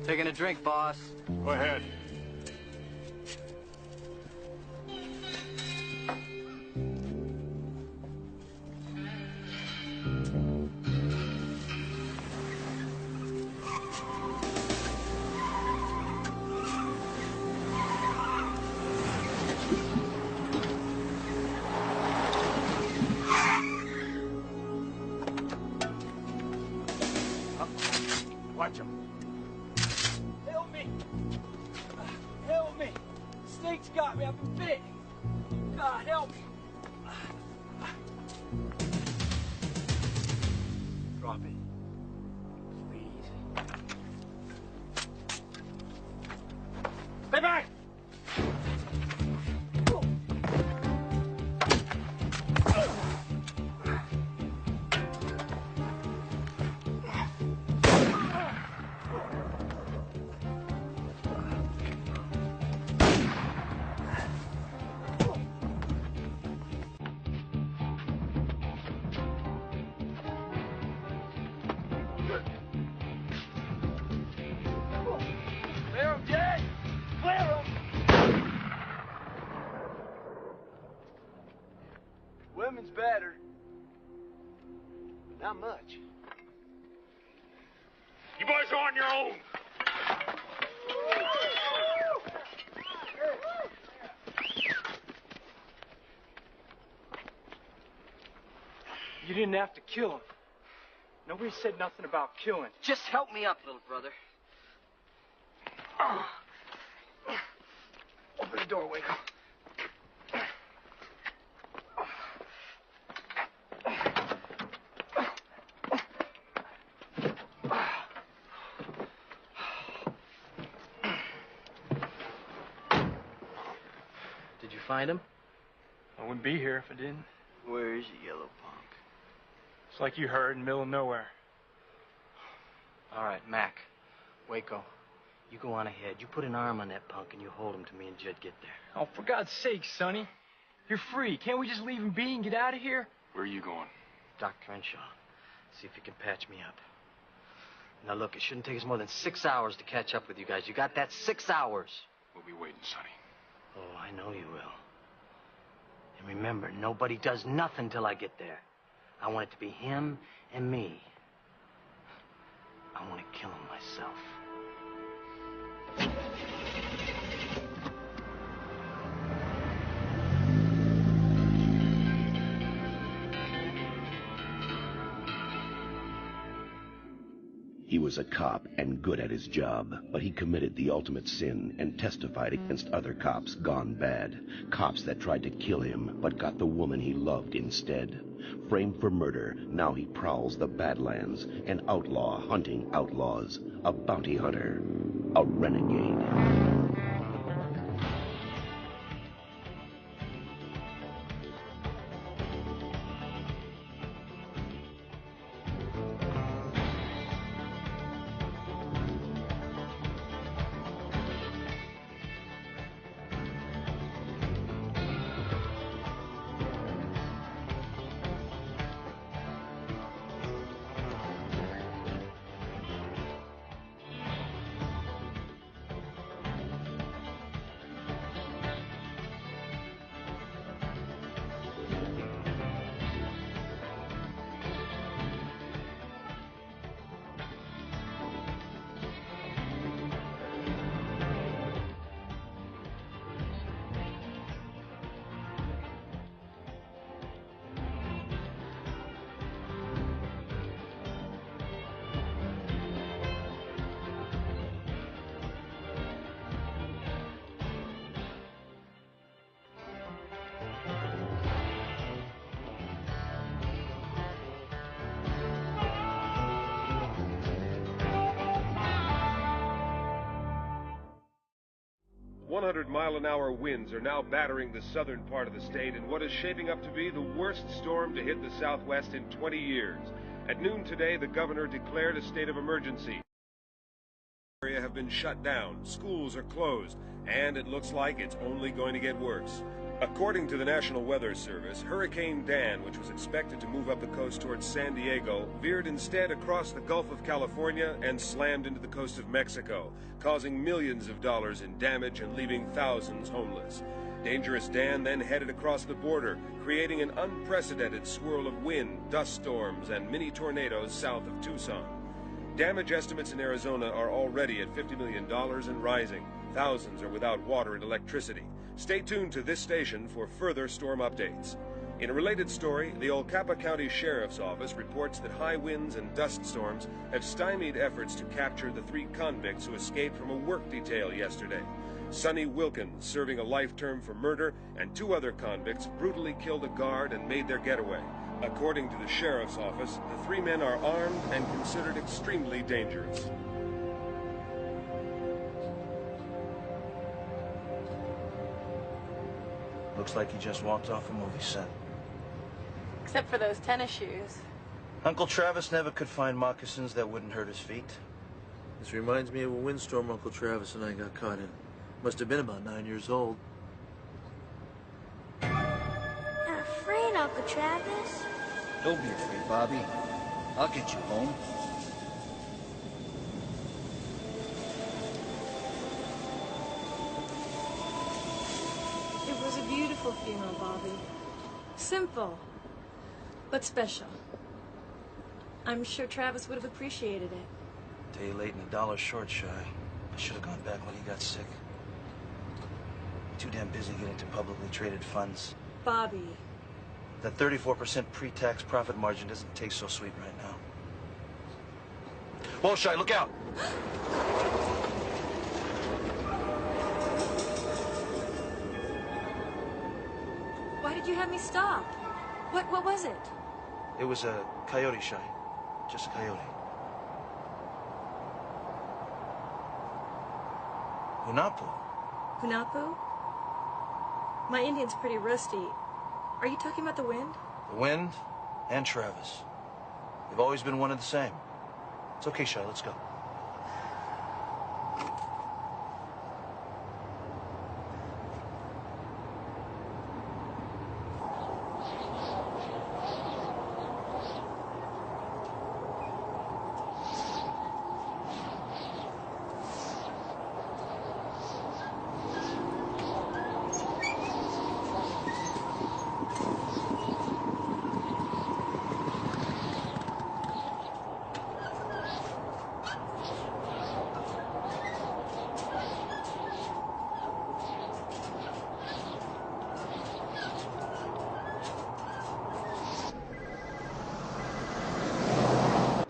Taking a drink, boss. Go ahead. Watch him. Help me! Help me! Snake's got me. I've been bit. God, help me! Drop it. Please. Stay back! Clear him, Jay! Clear him! Women's better. Not much. You boys are on your own. You didn't have to kill him. Nobody said nothing about killing. Just help me up, little brother. Open the door, Waco. Did you find him? I wouldn't be here if I didn't. Where is he, yellow punk? It's like you heard, in the middle of nowhere. All right, Mac. Waco. You go on ahead. You put an arm on that punk and you hold him till me and Judd get there. Oh, for God's sake, Sonny. You're free. Can't we just leave him be and get out of here? Where are you going? Doc Crenshaw. See if you can patch me up. Now, look, it shouldn't take us more than 6 hours to catch up with you guys. You got that? 6 hours. We'll be waiting, Sonny. Oh, I know you will. And remember, nobody does nothing till I get there. I want it to be him and me. I want to kill him myself. He was a cop and good at his job, but he committed the ultimate sin and testified against other cops gone bad. Cops that tried to kill him, but got the woman he loved instead. Framed for murder, now he prowls the Badlands, an outlaw hunting outlaws, a bounty hunter, a renegade. .100-mile-an-hour winds are now battering the southern part of the state in what is shaping up to be the worst storm to hit the Southwest in 20 years. At noon today, the governor declared a state of emergency. area have been shut down, schools are closed, and it looks like it's only going to get worse. According to the National Weather Service, Hurricane Dan, which was expected to move up the coast towards San Diego, veered instead across the Gulf of California and slammed into the coast of Mexico, causing millions of dollars in damage and leaving thousands homeless. Dangerous Dan then headed across the border, creating an unprecedented swirl of wind, dust storms, and mini tornadoes south of Tucson. Damage estimates in Arizona are already at $50 million and rising. Thousands are without water and electricity. Stay tuned to this station for further storm updates. In a related story, the Olcapa County Sheriff's Office reports that high winds and dust storms have stymied efforts to capture the 3 convicts who escaped from a work detail yesterday. Sonny Wilkins, serving a life term for murder, and 2 other convicts brutally killed a guard and made their getaway. According to the Sheriff's Office, the 3 men are armed and considered extremely dangerous. Looks like he just walked off a movie set. Except for those tennis shoes. Uncle Travis never could find moccasins that wouldn't hurt his feet. This reminds me of a windstorm Uncle Travis and I got caught in. Must have been about 9 years old. Not afraid, Uncle Travis. Don't be afraid, Bobby. I'll get you home. It was a beautiful funeral, Bobby. Simple, but special. I'm sure Travis would have appreciated it. Day late and $1 short, Shy. I should have gone back when he got sick. Too damn busy getting to publicly traded funds. Bobby. That 34% pre-tax profit margin doesn't taste so sweet right now. Whoa, Shy, look out! Why did you have me stop? What was it? It was a coyote, Shy. Just a coyote. Hunapu. Hunapu? My Indian's pretty rusty. Are you talking about the wind? The wind and Travis. They've always been one and the same. It's okay, Shy, let's go.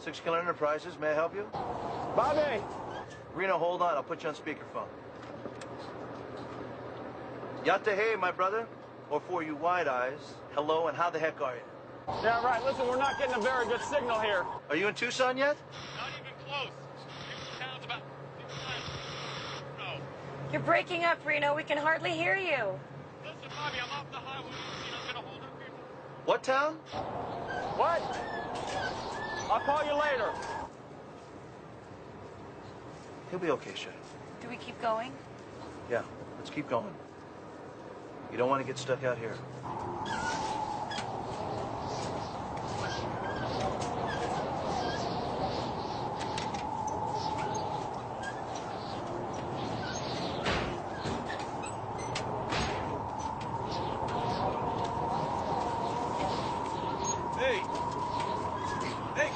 Six Killer Enterprises, may I help you? Bobby! Reno, hold on. I'll put you on speakerphone. Yatehe, my brother. Or for you wide eyes, hello and how the heck are you? Yeah, right. Listen, we're not getting a very good signal here. Are you in Tucson yet? Not even close. This town's about 6 miles. No. You're breaking up, Reno. We can hardly hear you. Listen, Bobby, I'm off the highway. I'm gonna hold up here. What town? What? I'll call you later. He'll be okay, Shay. Do we keep going? Yeah, let's keep going. You don't want to get stuck out here.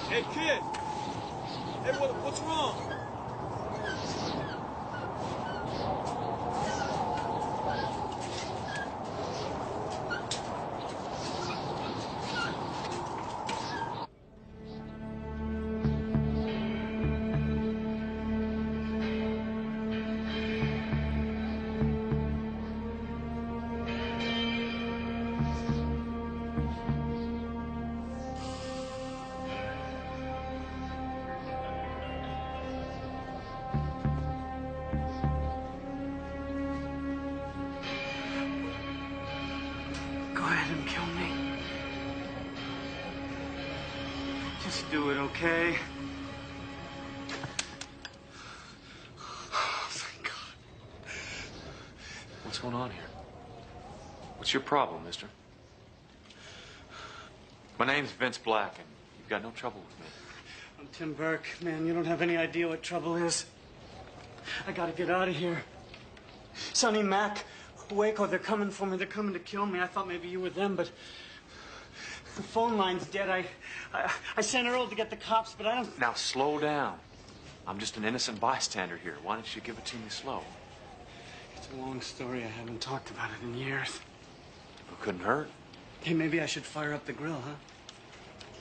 Hey, kid! Hey, what's wrong? Go ahead and kill me. Just do it, okay? going on here? What's your problem, mister? My name's Vince Black, and you've got no trouble with me. I'm Tim Burke. Man, you don't have any idea what trouble is. I gotta get out of here. Sonny, Mac, Waco, they're coming for me. They're coming to kill me. I thought maybe you were them, but the phone line's dead. I sent Earl to get the cops, but I don't... Now, slow down. I'm just an innocent bystander here. Why don't you give it to me slow? It's a long story. I haven't talked about it in years. It couldn't hurt. Hey, maybe I should fire up the grill, huh?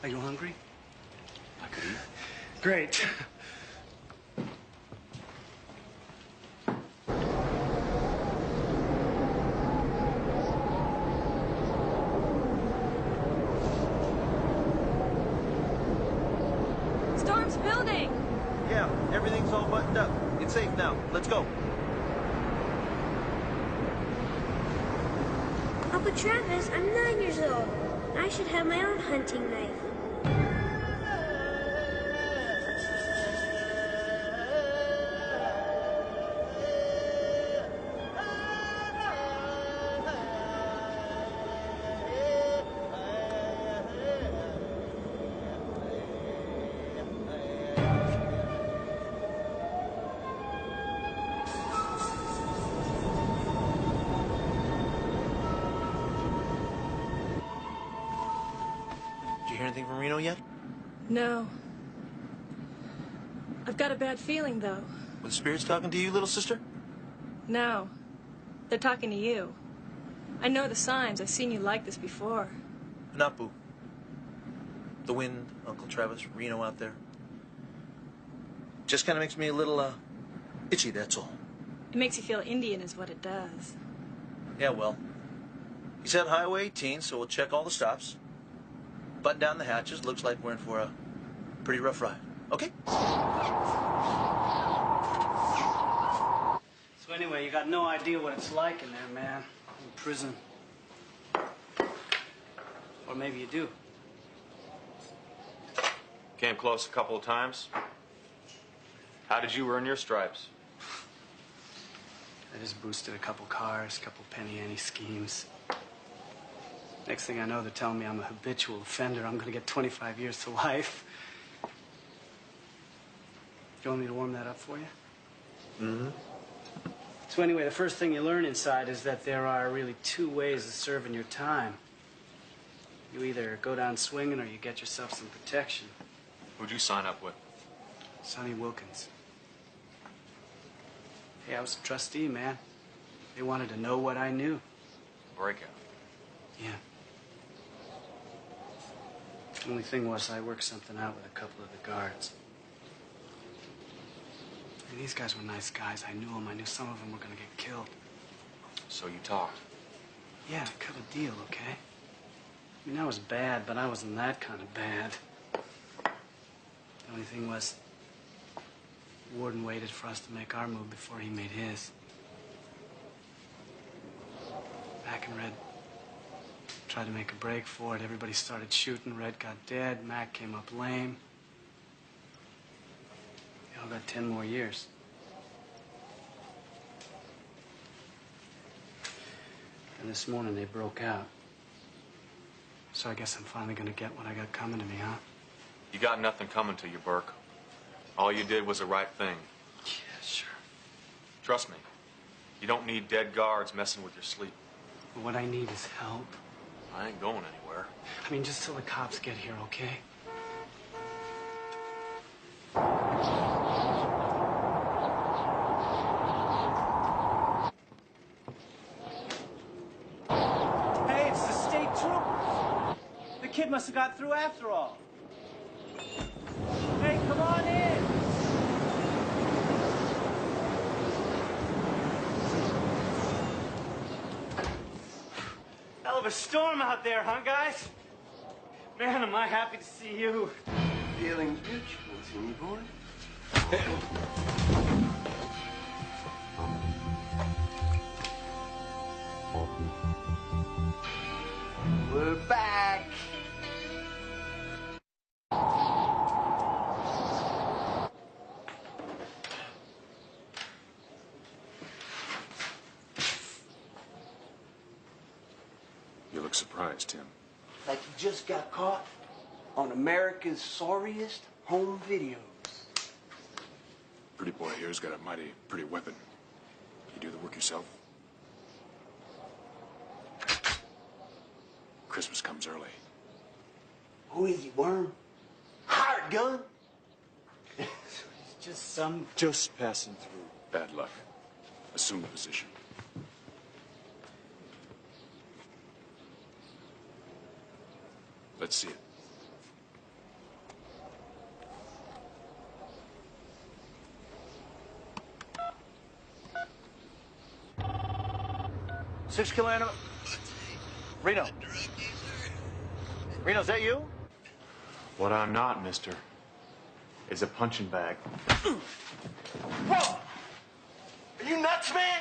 Are you hungry? I could eat. Great. Storm's building. Yeah, everything's all buttoned up. It's safe now. Let's go. Uncle Travis, I'm 9 years old. I should have my own hunting knife. Did you hear anything from Reno yet? No. I've got a bad feeling, though. Were the spirits talking to you, little sister? No. They're talking to you. I know the signs. I've seen you like this before. Not Boo. The wind, Uncle Travis, Reno out there. Just kind of makes me a little, itchy, that's all. It makes you feel Indian is what it does. Yeah, well, he's at Highway 18, so we'll check all the stops. Button down the hatches. Looks like we're in for a pretty rough ride. Okay? So anyway, you got no idea what it's like in there, man. In prison. Or maybe you do. Came close a couple of times. How did you earn your stripes? I just boosted a couple cars, a couple penny ante schemes. Next thing I know, they're telling me I'm a habitual offender. I'm going to get 25 years to life. You want me to warm that up for you? Mm-hmm. So anyway, the first thing you learn inside is that there are really two ways of serving your time. You either go down swinging or you get yourself some protection. Who'd you sign up with? Sonny Wilkins. Hey, I was a trustee, man. They wanted to know what I knew. Breakout. Yeah. The only thing was I worked something out with a couple of the guards. And these guys were nice guys. I knew them. I knew some of them were going to get killed. So you talked? Yeah, cut a deal, okay? I mean, I was bad, but I wasn't that kind of bad. The only thing was, the warden waited for us to make our move before he made his. Mac and Red tried to make a break for it. Everybody started shooting. Red got dead. Mac came up lame. They all got 10 more years. And this morning they broke out. So I guess I'm finally gonna get what I got coming to me, huh? You got nothing coming to you, Burke. All you did was the right thing. Yeah, sure. Trust me. You don't need dead guards messing with your sleep. But what I need is help. I ain't going anywhere. I mean, just till the cops get here, okay? Hey, it's the state troopers. The kid must have got through after all. Hey, come on in. Hell of a storm out there, huh, guys? Man, am I happy to see you. Feeling mutual, Timmy boy. We're back. surprised, Tim. Like you just got caught on America's sorriest home videos. Pretty boy here's got a mighty pretty weapon. You do the work yourself? Christmas comes early. Who is he, Worm? Hired gun? It's just some... Just passing through. Bad luck. Assume the position. Let's see it. $6 kilo animal. Reno. Reno, is that you? What I'm not, mister, is a punching bag. Whoa! Are you nuts, man?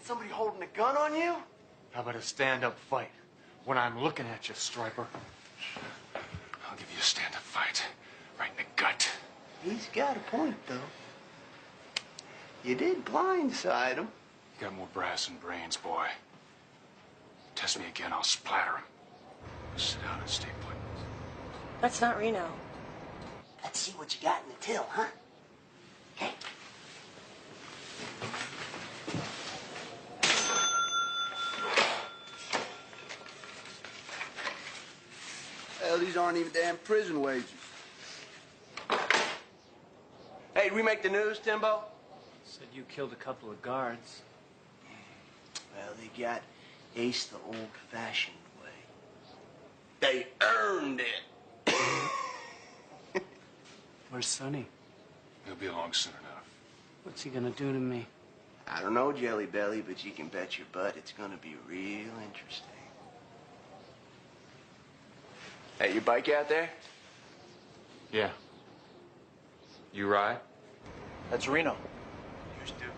Somebody holding a gun on you? How about a stand-up fight? When I'm looking at you, Striper. I'll give you a stand-up fight. Right in the gut. He's got a point, though. You did blindside him. You got more brass than brains, boy. Test me again, I'll splatter him. Sit down and stay put. That's not Reno. Let's see what you got in the till, huh? Okay. Hell, these aren't even damn prison wages. Hey, did we make the news, Timbo? Said you killed a couple of guards. Well, they got Ace the old-fashioned way. They earned it. Where's Sonny? He'll be along soon enough. What's he gonna do to me? I don't know, Jelly Belly, but you can bet your butt it's gonna be real interesting. Hey, your bike out there? Yeah. You ride? That's Reno. Here's Duke.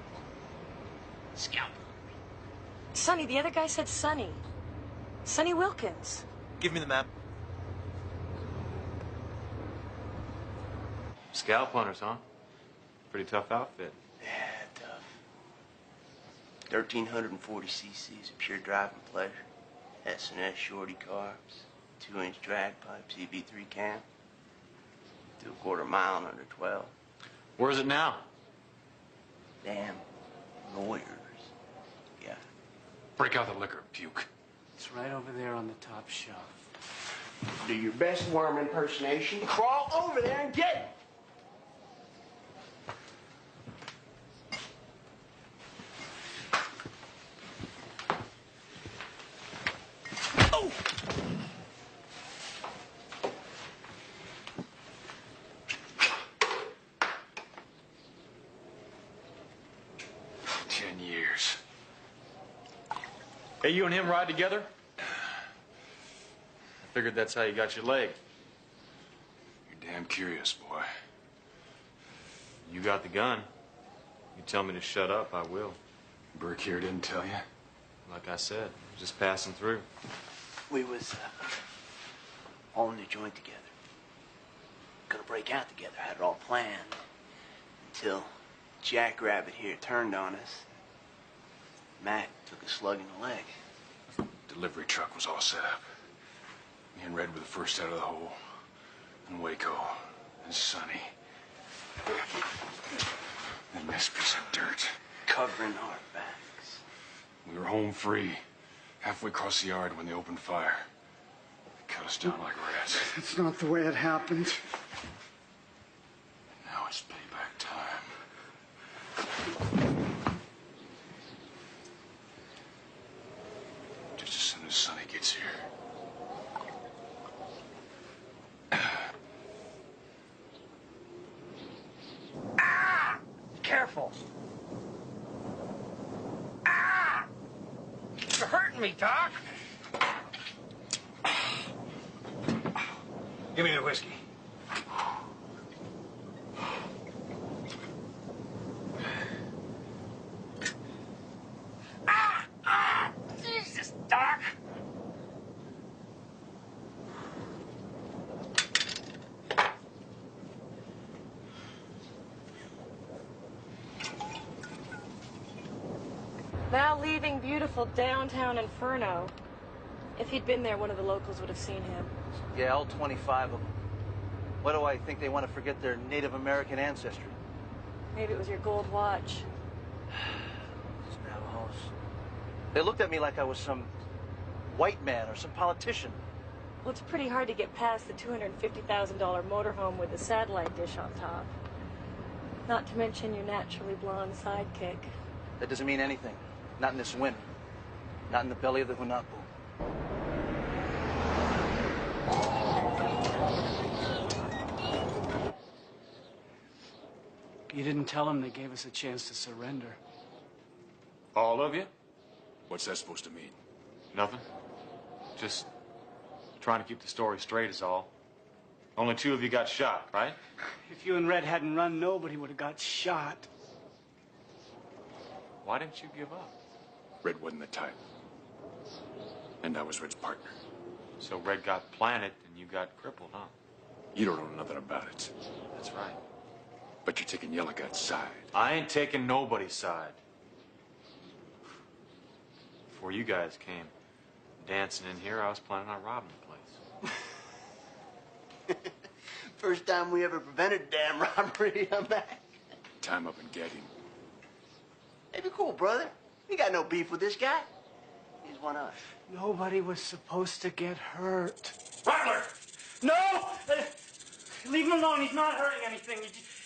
Scalp. Sonny, the other guy said Sonny. Sonny Wilkins. Give me the map. Scalp hunters, huh? Pretty tough outfit. Yeah, tough. 1,340 cc's of pure driving pleasure. S&S shorty carbs. 2-inch drag pipes, EB3 cam. 2/4 mile in under 12. Where's it now? Damn lawyers. Yeah. Break out the liquor, puke. It's right over there on the top shelf. Do your best worm impersonation. Crawl over there and get it. Oh! 10 years. Hey, you and him ride together? I figured that's how you got your leg. You're damn curious, boy. You got the gun. You tell me to shut up, I will. Burke here didn't tell you? Like I said, just passing through. We was all in the joint together. Gonna break out together. Had it all planned. Until Jackrabbit here turned on us. Mac took a slug in the leg. Delivery truck was all set up. Me and Red were the first out of the hole. And Waco. And Sonny. And this piece of dirt. Covering our backs. We were home free. Halfway across the yard when they opened fire. They cut us down like rats. That's not the way it happened. Now it's payback time. Just as soon as Sonny gets here. Careful. Ah! You're hurting me, Doc. Give me the whiskey. Jesus, Doc. Now leaving beautiful downtown Inferno. If he'd been there, one of the locals would have seen him. Yeah, all 25 of them. Why do I think they want to forget their Native American ancestry? Maybe it was your gold watch. Those Navajos. They looked at me like I was some white man or some politician. Well, it's pretty hard to get past the $250,000 motorhome with the satellite dish on top. Not to mention your naturally blonde sidekick. That doesn't mean anything. Not in this winter. Not in the belly of the Hunapu. You didn't tell them they gave us a chance to surrender. All of you? What's that supposed to mean? Nothing. Just trying to keep the story straight is all. Only 2 of you got shot, right? If you and Red hadn't run, nobody would have got shot. Why didn't you give up? Red wasn't the type. And I was Red's partner. So Red got planted and you got crippled, huh? You don't know nothing about it. That's right. But you're taking Yellowgut's side. I ain't taking nobody's side. Before you guys came dancing in here, I was planning on robbing the place. First time we ever prevented a damn robbery, I'm back. Time up and get him. Hey, be cool, brother. We got no beef with this guy. He's one of us. Nobody was supposed to get hurt. Rattler! No! Leave him alone. He's not hurting anything.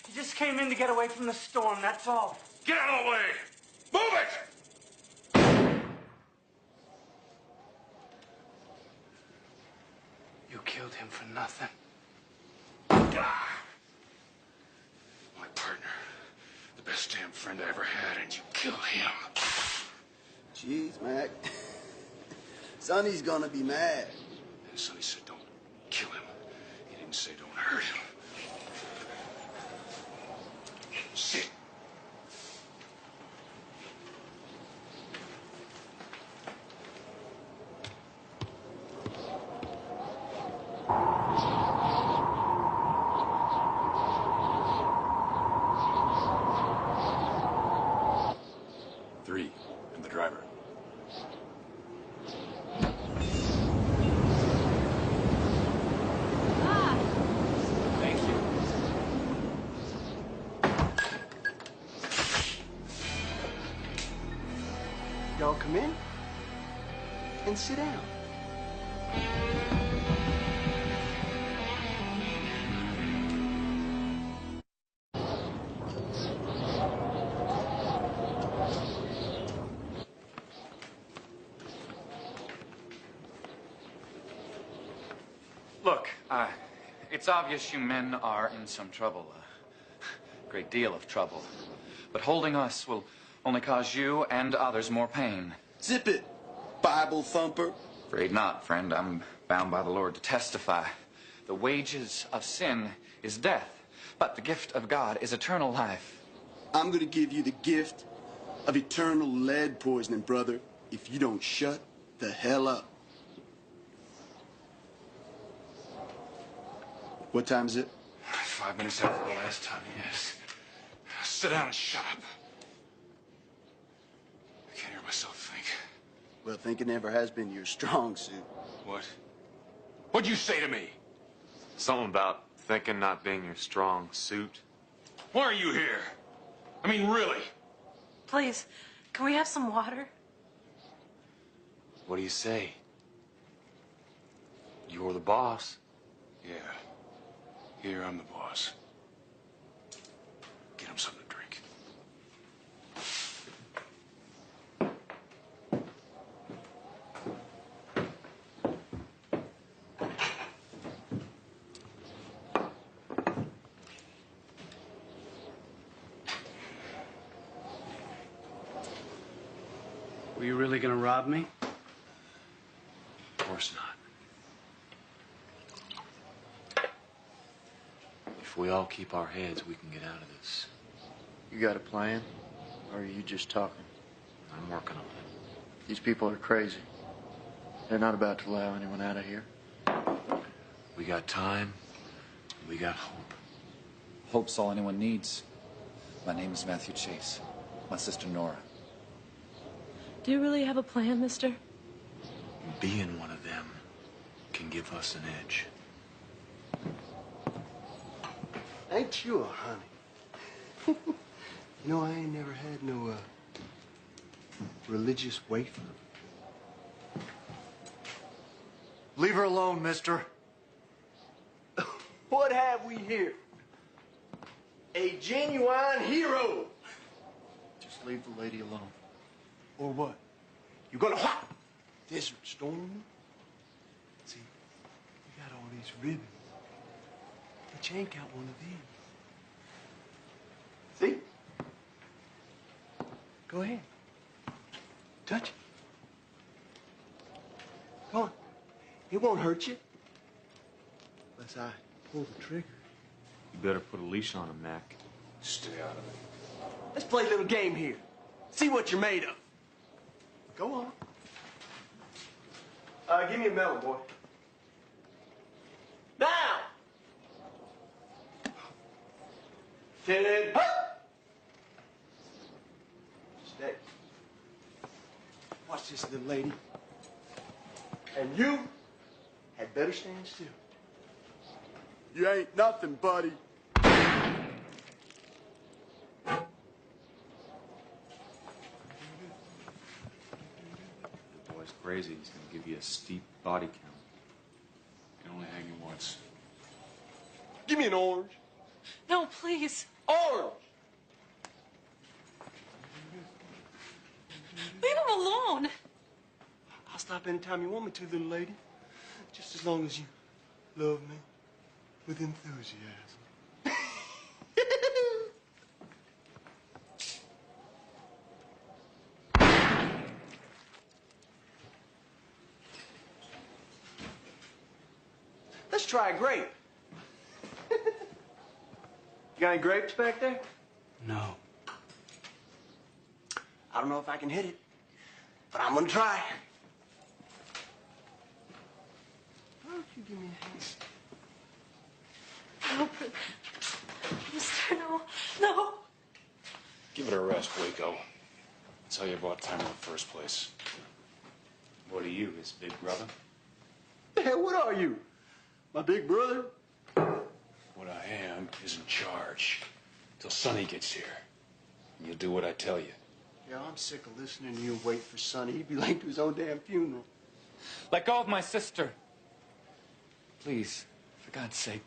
He just came in to get away from the storm, that's all. Get out of the way! Move it! You killed him for nothing. My partner. The best damn friend I ever had, and you kill him. Jeez, Mac. Sonny's gonna be mad. And Sonny said don't kill him. He didn't say don't hurt him. Sit. And the driver. Thank you. Y'all come in and sit down. Look, it's obvious you men are in some trouble. A great deal of trouble. But holding us will only cause you and others more pain. Zip it, Bible thumper. Afraid not, friend. I'm bound by the Lord to testify. The wages of sin is death, but the gift of God is eternal life. I'm gonna give you the gift of eternal lead poisoning, brother, if you don't shut the hell up. What time is it? 5 minutes after the last time, yes. Sit down and shut up. I can't hear myself think. Well, thinking never has been your strong suit. What? What'd you say to me? Something about thinking not being your strong suit. Why are you here? I mean, really? Please, can we have some water? What do you say? You're the boss. Yeah. Here, I'm the boss. Get him something to drink. Were you really gonna rob me? Of course not. If we all keep our heads, we can get out of this. You got a plan? Or are you just talking? I'm working on it. These people are crazy. They're not about to allow anyone out of here. We got time. We got hope. Hope's all anyone needs. My name is Matthew Chase. My sister Nora. Do you really have a plan, mister? Being one of them can give us an edge. Ain't you a honey? You know, I ain't never had no, religious wafer. Leave her alone, mister. What have we here? A genuine hero. Just leave the lady alone. Or what? You gonna what? Desert Storm? See, you got all these ribbons, but you ain't got one of them. See? Go ahead. Touch it. Go on. It won't hurt you. Unless I pull the trigger. You better put a leash on him, Mac. Stay out of it. Let's play a little game here. See what you're made of. Go on. Give me a melon, boy. Now! Ten. Up! Stay. Watch this, little lady. And you had better stand still. You ain't nothing, buddy. The boy's crazy. He's gonna give you a steep body count. You can only hang him once. Give me an orange. No, please. Orange! Leave him alone. I'll stop anytime you want me to, little lady. Just as long as you love me with enthusiasm. Let's try a grape. You got any grapes back there? No. I don't know if I can hit it, but I'm gonna try. Why don't you give me a hand? No, mister, no. No. Give it a rest, Waco. That's how you brought time in the first place. What are you, his big brother? Hey, what are you? My big brother? What I am is in charge. Till Sonny gets here. And you'll do what I tell you. Yeah, I'm sick of listening to you wait for Sonny. He'd be late to his own damn funeral. Let go of my sister. Please, for God's sake.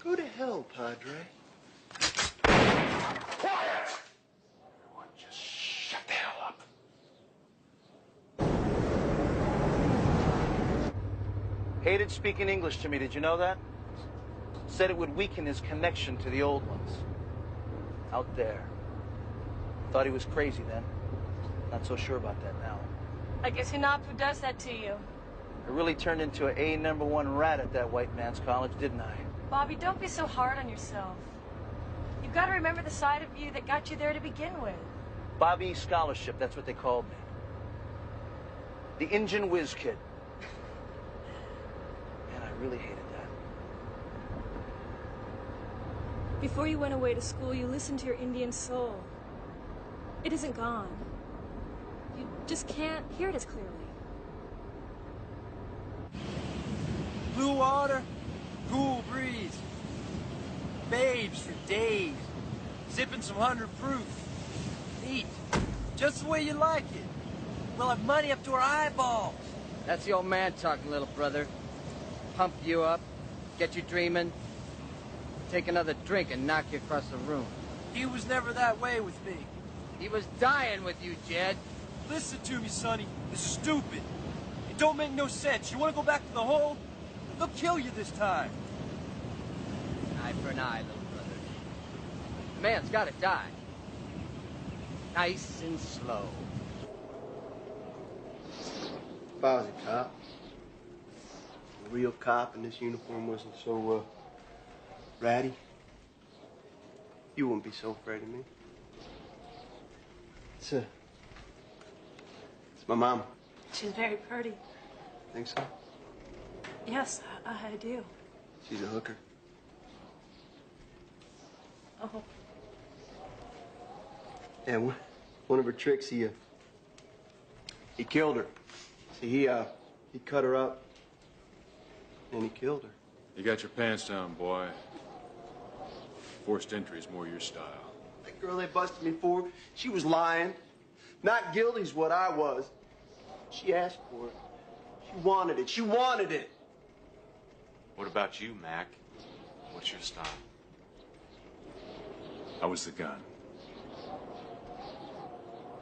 Go to hell, Padre. Quiet! Everyone just shut the hell up. Hated speaking English to me, did you know that? Said it would weaken his connection to the old ones. Out there. Thought he was crazy then. Not so sure about that now. I guess you're not who does that to you. I really turned into an A#1 rat at that white man's college, didn't I? Bobby, don't be so hard on yourself. You've got to remember the side of you that got you there to begin with. Bobby Scholarship, that's what they called me. The Injun Whiz Kid. Man, I really hated that. Before you went away to school, you listened to your Indian soul. It isn't gone. You just can't hear it as clearly. Blue water, cool breeze. Babes for days. Sipping some 100 proof. Neat. Just the way you like it. We'll have money up to our eyeballs. That's the old man talking, little brother. Pump you up, get you dreaming, take another drink and knock you across the room. He was never that way with me. He was dying with you, Jed. Listen to me, Sonny. This is stupid. It don't make no sense. You want to go back to the hole? They'll kill you this time. Eye for an eye, little brother. The man's gotta die. Nice and slow. If I was a cop, a real cop, and this uniform wasn't so, ratty, you wouldn't be so afraid of me. It's my mama. She's very pretty. Think so? Yes, I do. She's a hooker. Oh. Yeah, one of her tricks, he killed her. See, he cut her up, And he killed her. You got your pants down, boy. Forced entry is more your style. That girl they busted me for, she was lying. Not guilty's what I was. She asked for it. She wanted it. She wanted it. What about you, Mac? What's your style? I was the gun.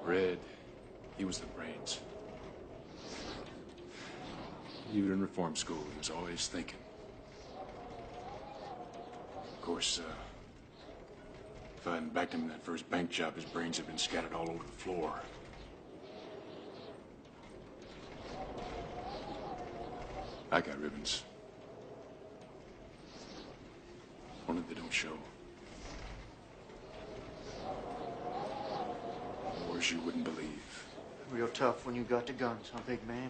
Red, he was the brains. Even in reform school, he was always thinking. Of course, if I hadn't backed him in that first bank job, his brains had been scattered all over the floor. I got ribbons. Only they don't show. Wars you wouldn't believe. Real tough when you got the guns, huh, big man?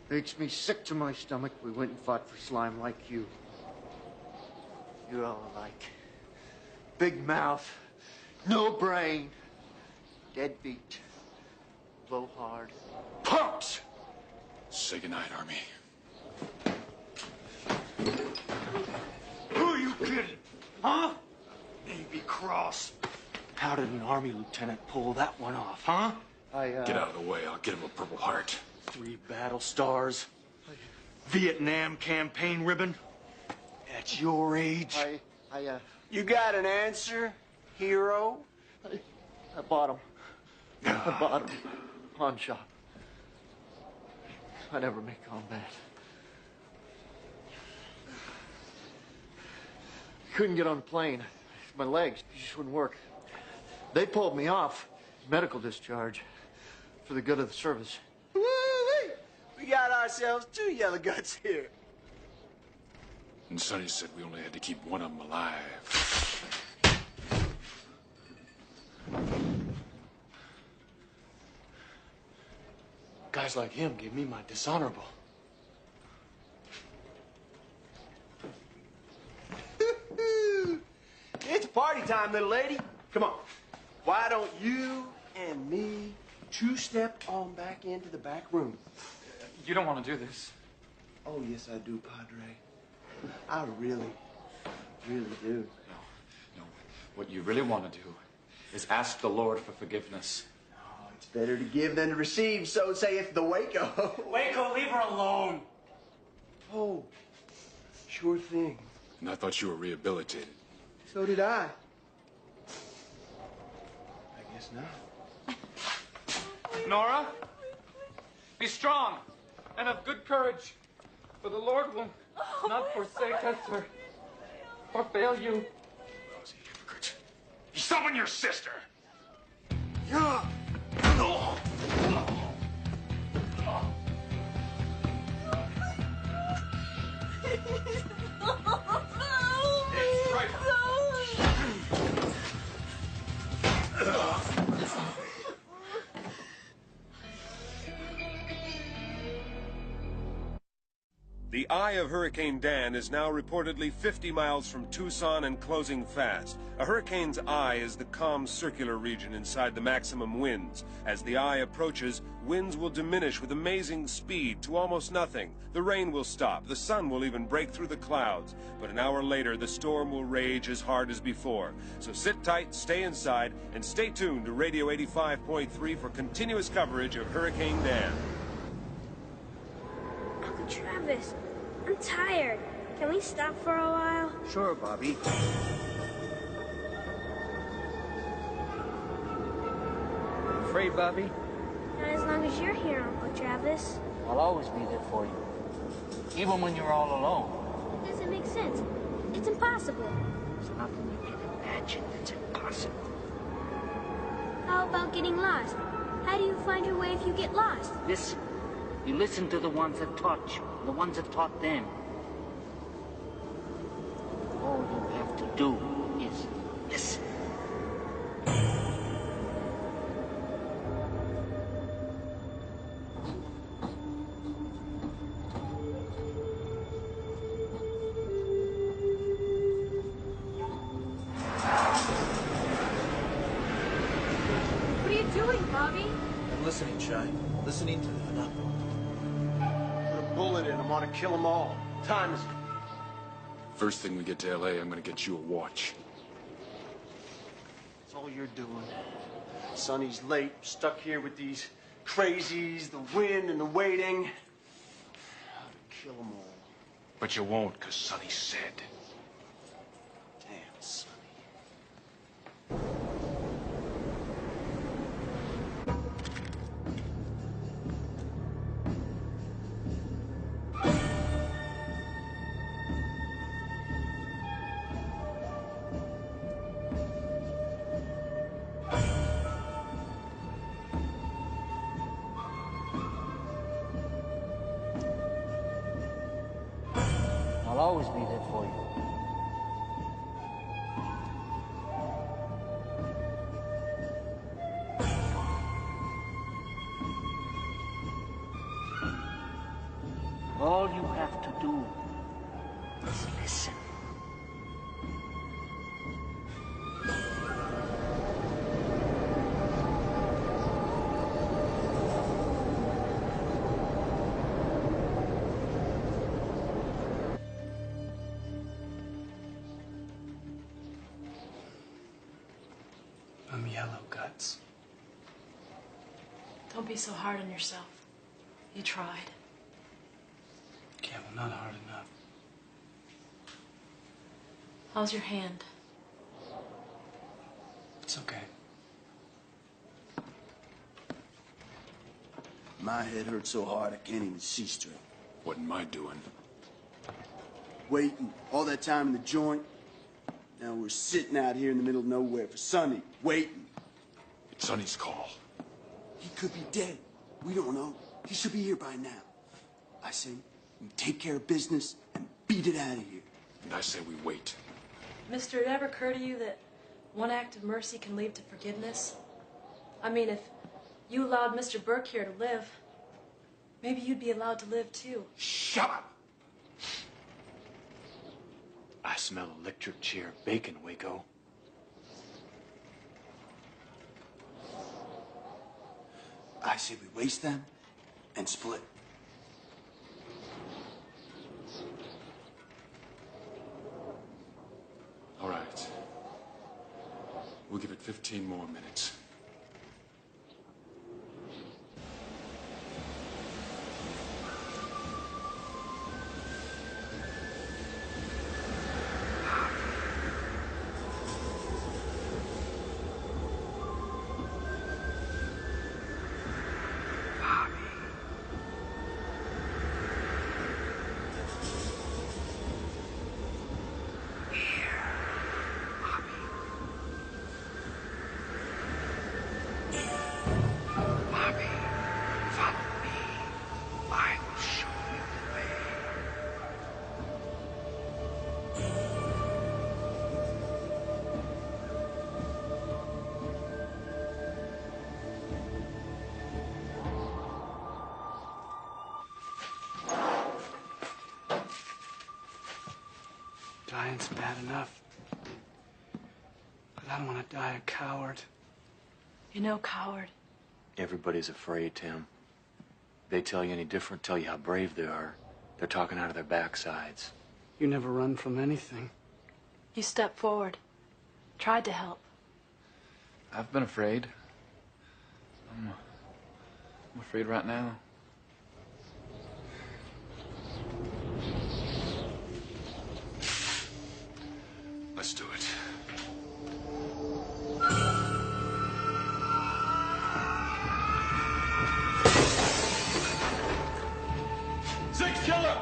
Makes me sick to my stomach we went and fought for slime like you. You're all alike. Big mouth, no brain, deadbeat, blowhard, punks! Say goodnight, Army. Who are you kidding? Huh? Navy Cross. How did an Army lieutenant pull that one off, huh? Get out of the way, I'll get him a Purple Heart. 3 battle stars. Vietnam campaign ribbon. At your age. You got an answer, hero? I bought him. I bought him. Pawn shop. I never make combat. Couldn't get on the plane. My legs just wouldn't work. They pulled me off. Medical discharge. For the good of the service. Woo-wee! We got ourselves 2 yellow guts here. And Sonny said we only had to keep one of them alive. Guys like him give me my dishonorable. It's party time, little lady. Come on. Why don't you and me 2-step on back into the back room? You don't want to do this. Oh, yes, I do, Padre. I really do. No. What you really want to do is ask the Lord for forgiveness. Oh, it's better to give than to receive, so saith the Waco. Waco, leave her alone. Oh, sure thing. And I thought you were rehabilitated. So did I. I guess not. Nora, be strong and of good courage, for the Lord will not forsake us or fail you. Lousy hypocrite. You summon your sister! Yeah. The eye of Hurricane Dan is now reportedly 50 miles from Tucson and closing fast. A hurricane's eye is the calm circular region inside the maximum winds. As the eye approaches, winds will diminish with amazing speed to almost nothing. The rain will stop. The sun will even break through the clouds. But an hour later, the storm will rage as hard as before. So sit tight, stay inside, and stay tuned to Radio 85.3 for continuous coverage of Hurricane Dan. Uncle Travis, I'm tired. Can we stop for a while? Sure, Bobby. Afraid, Bobby? Not as long as you're here, Uncle Travis. I'll always be there for you. Even when you're all alone. It doesn't make sense. It's impossible. There's nothing you can imagine that's impossible. How about getting lost? How do you find your way if you get lost? Listen. You listen to the ones that taught you, the ones that taught them. All you have to do is listen. What are you doing, Bobby? I'm listening, Shy. Listening to enough. bullet in him ought to kill them all. Time is... First thing we get to L.A., I'm gonna get you a watch. That's all you're doing. Sonny's late, stuck here with these crazies, the wind and the waiting. I'll kill them all. But you won't, because Sonny said. Damn, Sonny. I'll always be there for you. All you have to do is listen. I'm yellow guts. Don't be so hard on yourself. You tried. Yeah, well, not hard enough. How's your hand? It's okay. My head hurts so hard I can't even see straight. What am I doing? Waiting all that time in the joint. Now we're sitting out here in the middle of nowhere for Sonny, waiting. It's Sonny's call. He could be dead. We don't know. He should be here by now. I say we take care of business and beat it out of here. And I say we wait. Mister, it ever occur to you that one act of mercy can lead to forgiveness? I mean, if you allowed Mr. Burke here to live, maybe you'd be allowed to live too. Shut up! I smell electric chair bacon, Waco. I say we waste them and split. All right. We'll give it 15 more minutes. Dying's bad enough. But I don't want to die a coward. You're no coward. Everybody's afraid, Tim. They tell you any different, tell you how brave they are. They're talking out of their backsides. You never run from anything. You stepped forward. Tried to help. I've been afraid. I'm afraid right now. Let's do it. Six killer!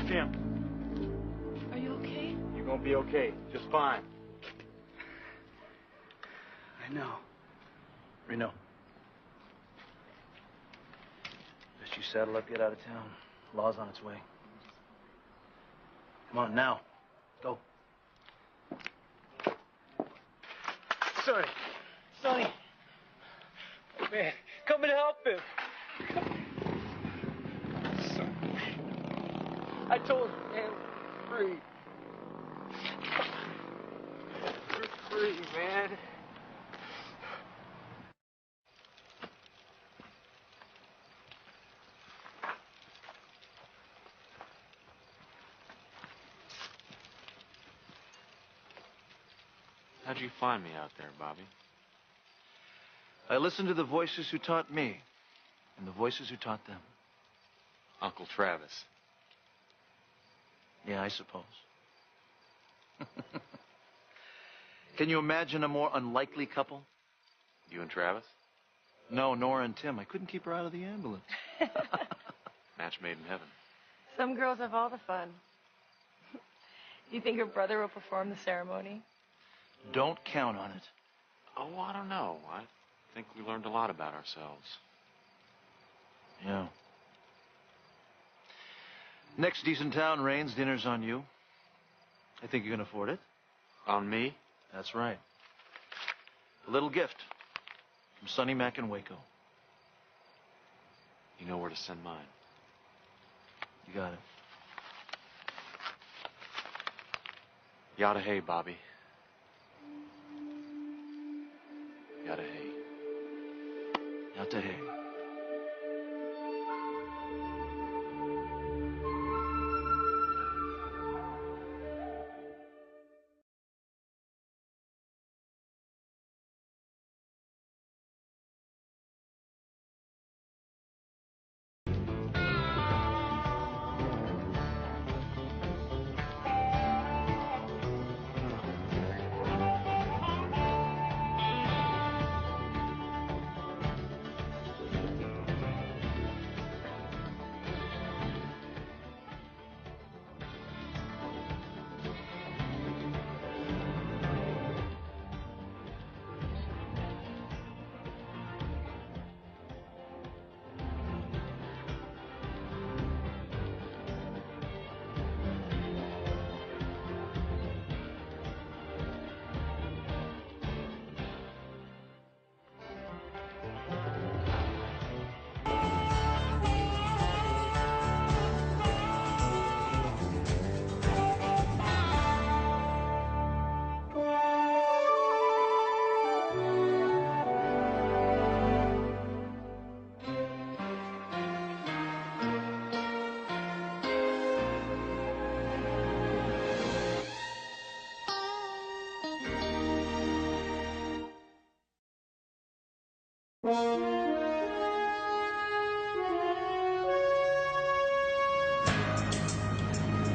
him. Are you okay? You're gonna be okay. Just fine. I know. Reno. Best you saddle up, get out of town. Law's on its way. Come on, now. Go. Sonny. Sonny. Man, come and help him. I told him, man, we're free. We're free, man. How'd you find me out there, Bobby? I listened to the voices who taught me, and the voices who taught them. Uncle Travis. Yeah, I suppose. Can you imagine a more unlikely couple? You and Travis? No, Nora and Tim. I couldn't keep her out of the ambulance. Match made in heaven. Some girls have all the fun. Do you think her brother will perform the ceremony? Don't count on it. Oh, I don't know. I think we learned a lot about ourselves. Yeah. Next decent town rains, dinner's on you. I think you can afford it. On me? That's right. A little gift from Sonny, Mac, and Waco. You know where to send mine. You got it. Yada hey, Bobby. Yada hey. Yada hey.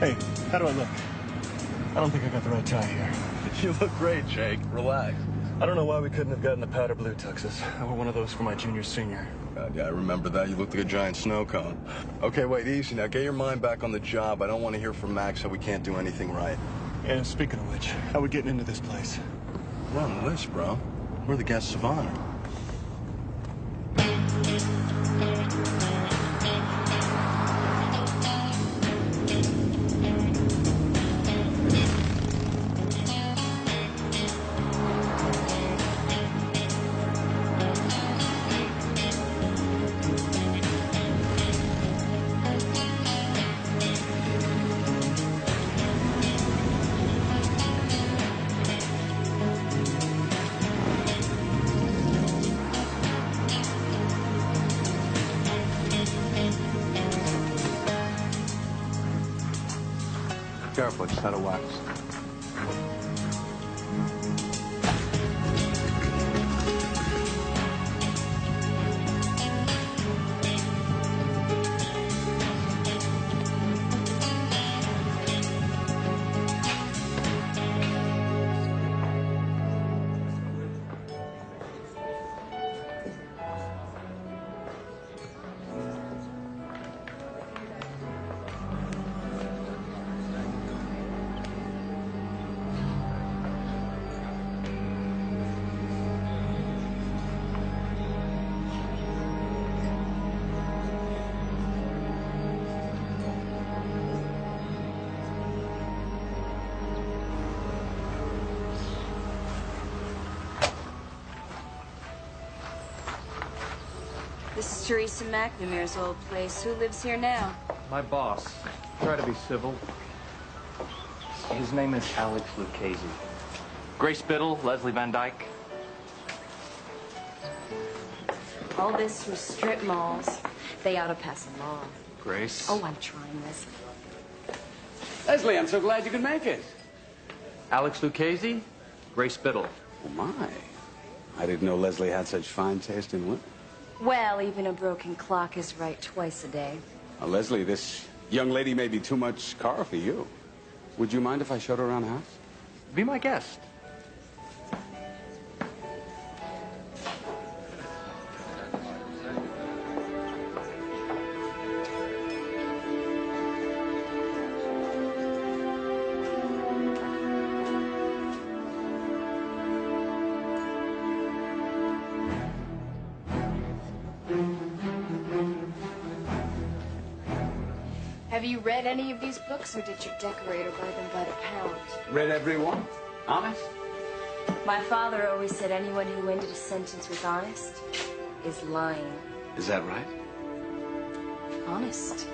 Hey, how do I look? I don't think I got the right tie here. You look great, Jake. Relax. I don't know why we couldn't have gotten the powder blue tuxes. I wore one of those for my junior senior. God, yeah, I remember that. You looked like a giant snow cone. Okay, wait, easy now. Get your mind back on the job. I don't want to hear from Max that we can't do anything right. And speaking of which, how are we getting into this place? We're on the list, bro. We're the guests of honor. Careful, I just had a wax. This is Teresa McNamir's old place. Who lives here now? My boss. Try to be civil. His name is Alex Lucchese. Grace Biddle, Leslie Van Dyke. All this from strip malls. They ought to pass a law. Grace? Oh, I'm trying this. Leslie, I'm so glad you could make it. Alex Lucchese, Grace Biddle. Oh, my. I didn't know Leslie had such fine taste in women. Well, even a broken clock is right twice a day. Now, Leslie, this young lady may be too much car for you. Would you mind if I showed her around the house? Be my guest. Have you read any of these books, or did your decorator buy them by the pound? Read every one. Honest? My father always said anyone who ended a sentence with honest is lying. Is that right? Honest.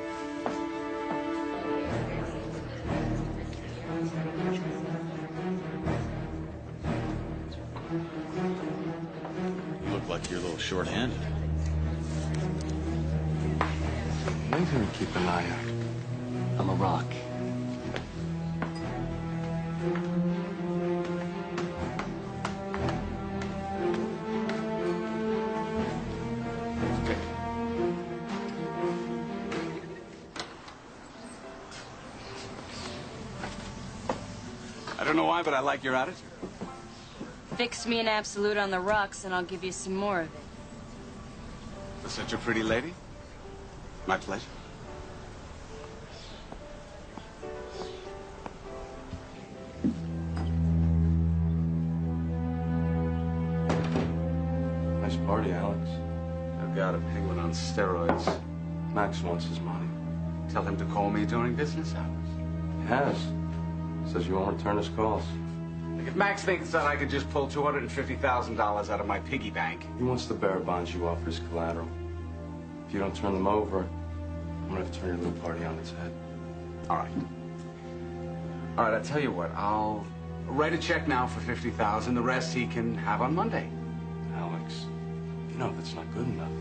You look like you're a little short-handed. When's gonna keep an eye out? I'm a rock. I don't know why, but I like your attitude. Fix me an absolute on the rocks, and I'll give you some more of it. For such a pretty lady? My pleasure. Nice party, Alex. I've got a penguin on steroids. Max wants his money. Tell him to call me during business hours. He has. Says you won't return his calls. If Max thinks that I could just pull $250,000 out of my piggy bank. He wants the bearer bonds you offer as collateral. If you don't turn them over, I'm gonna have to turn your little party on its head. All right. All right, I'll tell you what. I'll write a check now for $50,000. The rest he can have on Monday. Alex, you know that's not good enough.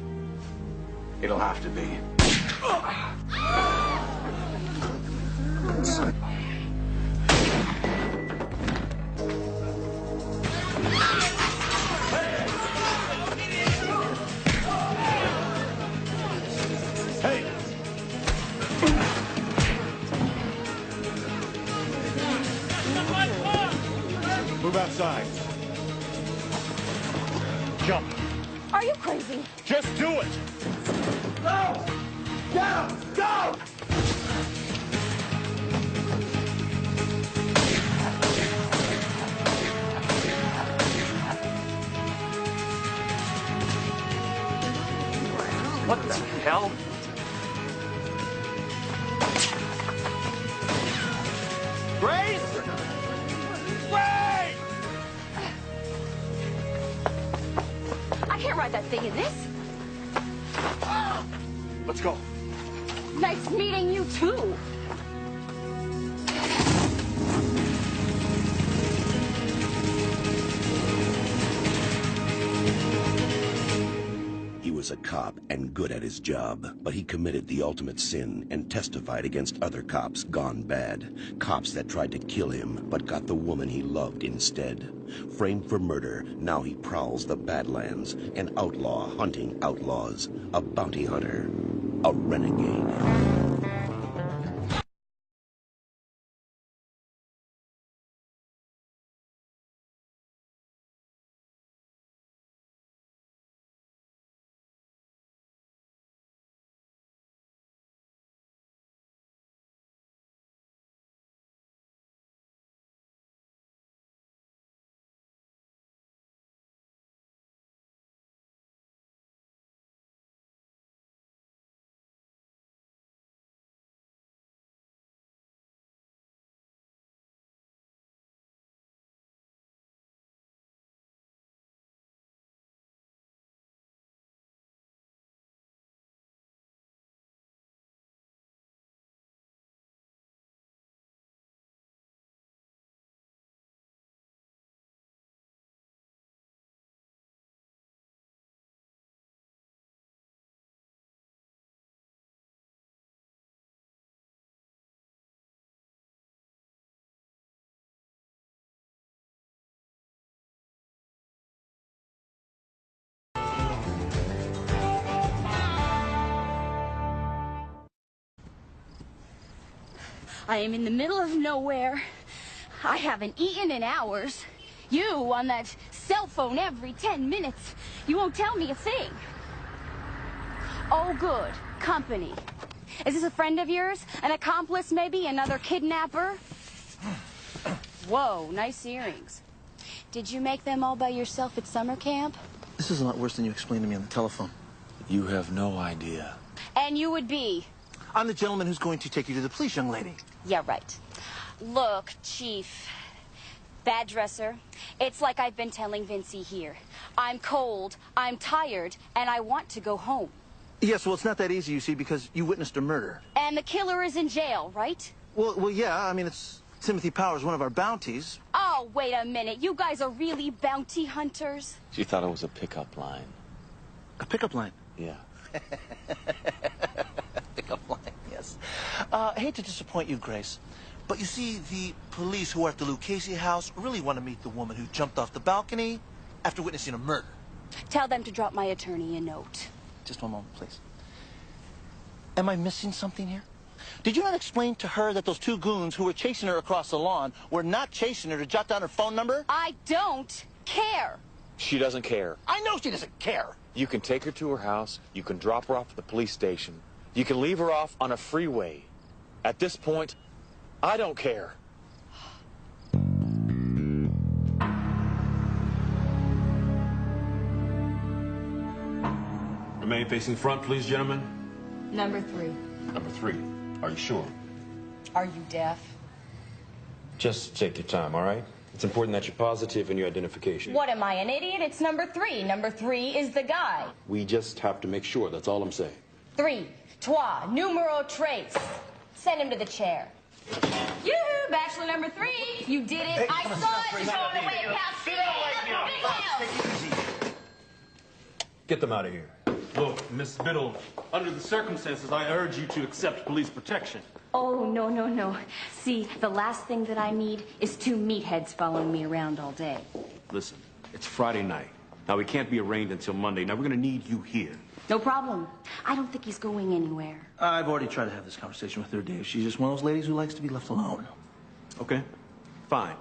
It'll have to be. Hey! Move outside. Jump. Are you crazy? Just do it! Go! Get him! Go! What the hell? Grace! Grace! I can't ride that thing in this. Let's go. Nice meeting you, too. He was a cop and good at his job, but he committed the ultimate sin and testified against other cops gone bad. Cops that tried to kill him, but got the woman he loved instead. Framed for murder, now he prowls the Badlands, an outlaw hunting outlaws, a bounty hunter, a renegade. I am in the middle of nowhere. I haven't eaten in hours. You on that cell phone every 10 minutes. You won't tell me a thing. Oh, good. Company. Is this a friend of yours? An accomplice, maybe? Another kidnapper? Whoa, nice earrings. Did you make them all by yourself at summer camp? This is a lot worse than you explained to me on the telephone. You have no idea. And you would be? I'm the gentleman who's going to take you to the police, young lady. Yeah, right. Look, Chief. Bad dresser. It's like I've been telling Vincey here. I'm cold, I'm tired, and I want to go home. Yes, well, it's not that easy, you see, because you witnessed a murder. And the killer is in jail, right? Well, yeah, I mean, it's Timothy Powers, one of our bounties. Oh, wait a minute. You guys are really bounty hunters? She thought it was a pickup line. A pickup line? Yeah. Pickup line, yes. I hate to disappoint you, Grace, but you see, the police who are at the Lucchese house really want to meet the woman who jumped off the balcony after witnessing a murder. Tell them to drop my attorney a note. Just one moment, please. Am I missing something here? Did you not explain to her that those two goons who were chasing her across the lawn were not chasing her to jot down her phone number? I don't care. She doesn't care. I know she doesn't care. You can take her to her house. You can drop her off at the police station. You can leave her off on a freeway. At this point, I don't care. Remain facing front, please, gentlemen. Number 3. Number 3. Are you sure? Are you deaf? Just take your time, all right? It's important that you're positive in your identification. What am I, an idiot? It's number 3. Number 3 is the guy. We just have to make sure, that's all I'm saying. 3, trois, numero tres. Send him to the chair. Yoo-hoo, bachelor number 3. You did it. Hey, I come on, saw stop it. breathing. You're going away, pal. See you later. Big house. Get them out of here. Look, Miss Biddle, under the circumstances, I urge you to accept police protection. Oh, no, no, no. See, the last thing that I need is 2 meatheads following me around all day. Listen, it's Friday night. Now, we can't be arraigned until Monday. Now, we're going to need you here. No problem. I don't think he's going anywhere. I've already tried to have this conversation with her, Dave. She's just one of those ladies who likes to be left alone. Okay, fine.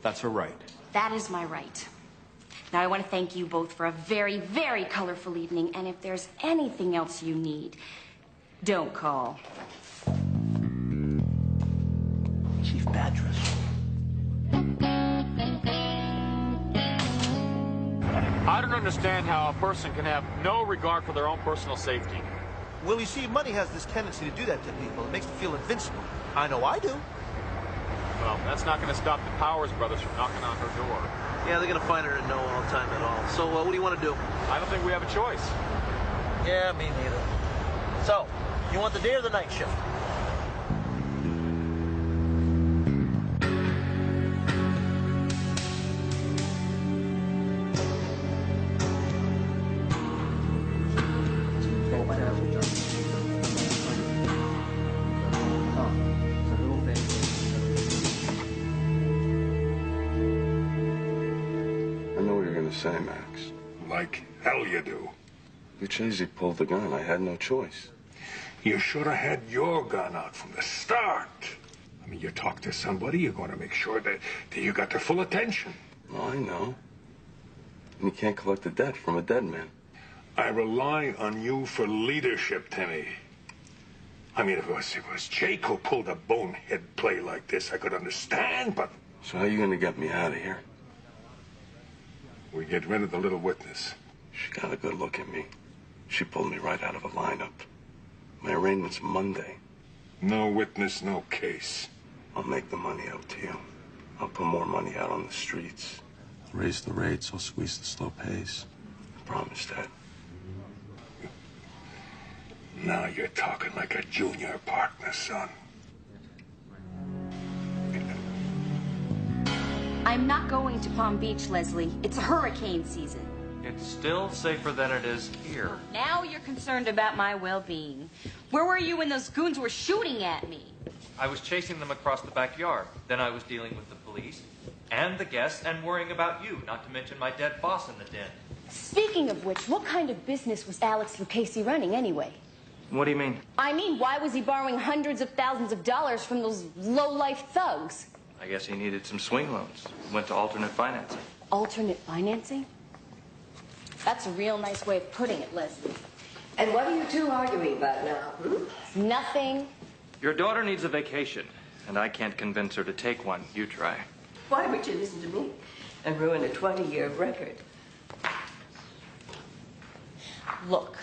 That's her right. That is my right. Now, I want to thank you both for a very, very colorful evening, and if there's anything else you need, don't call. Chief Badress. I don't understand how a person can have no regard for their own personal safety. Well, you see, money has this tendency to do that to people. It makes them feel invincible. I know I do. Well, that's not going to stop the Powers brothers from knocking on her door. Yeah, they're going to find her in no time at all. So, what do you want to do? I don't think we have a choice. Yeah, me neither. So, you want the day or the night shift? Say, Max. Like hell you do. Lucchese pulled the gun. I had no choice. You should have had your gun out from the start. I mean, you talk to somebody, you're going to make sure that you got their full attention. Oh, I know. And you can't collect a debt from a dead man. I rely on you for leadership, Timmy. I mean, if it was Jake who pulled a bonehead play like this, I could understand, but... So how are you going to get me out of here? We get rid of the little witness. She got a good look at me. She pulled me right out of a lineup. My arraignment's Monday. No witness, no case. I'll make the money out to you. I'll put more money out on the streets. Raise the rates, I'll squeeze the slow pace. I promise that. Now you're talking like a junior partner, son. I'm not going to Palm Beach, Leslie. It's hurricane season. It's still safer than it is here. Now you're concerned about my well-being. Where were you when those goons were shooting at me? I was chasing them across the backyard. Then I was dealing with the police and the guests and worrying about you, not to mention my dead boss in the den. Speaking of which, what kind of business was Alex Lucchese running anyway? What do you mean? I mean, why was he borrowing hundreds of thousands of dollars from those low-life thugs? I guess he needed some swing loans. Went to alternate financing. Alternate financing? That's a real nice way of putting it, Leslie. And what are you two arguing about now? Nothing. Your daughter needs a vacation, and I can't convince her to take one. You try. Why would you listen to me and ruin a 20-year record? Look,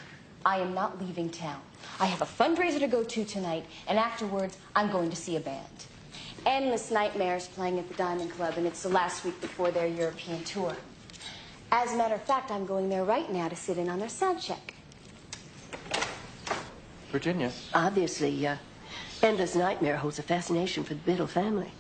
I am not leaving town. I have a fundraiser to go to tonight, and afterwards, I'm going to see a band. Endless Nightmares playing at the Diamond Club, and it's the last week before their European tour. As a matter of fact, I'm going there right now to sit in on their sound check. Virginia. Obviously, Endless Nightmare holds a fascination for the Biddle family.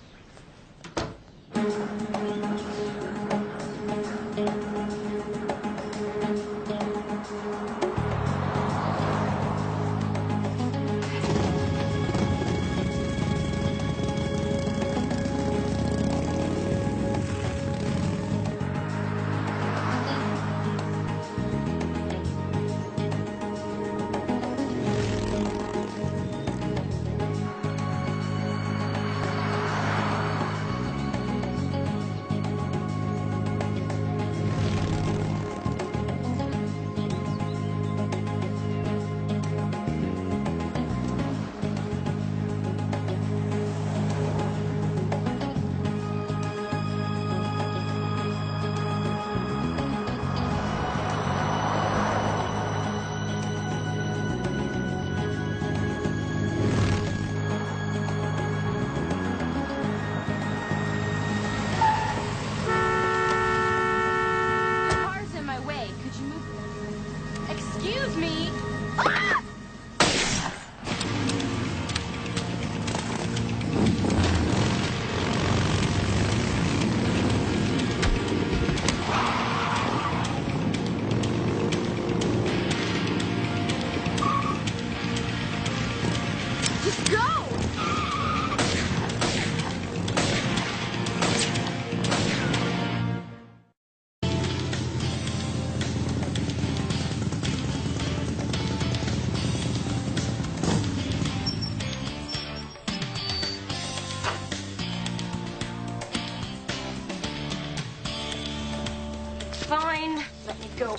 Fine, let me go.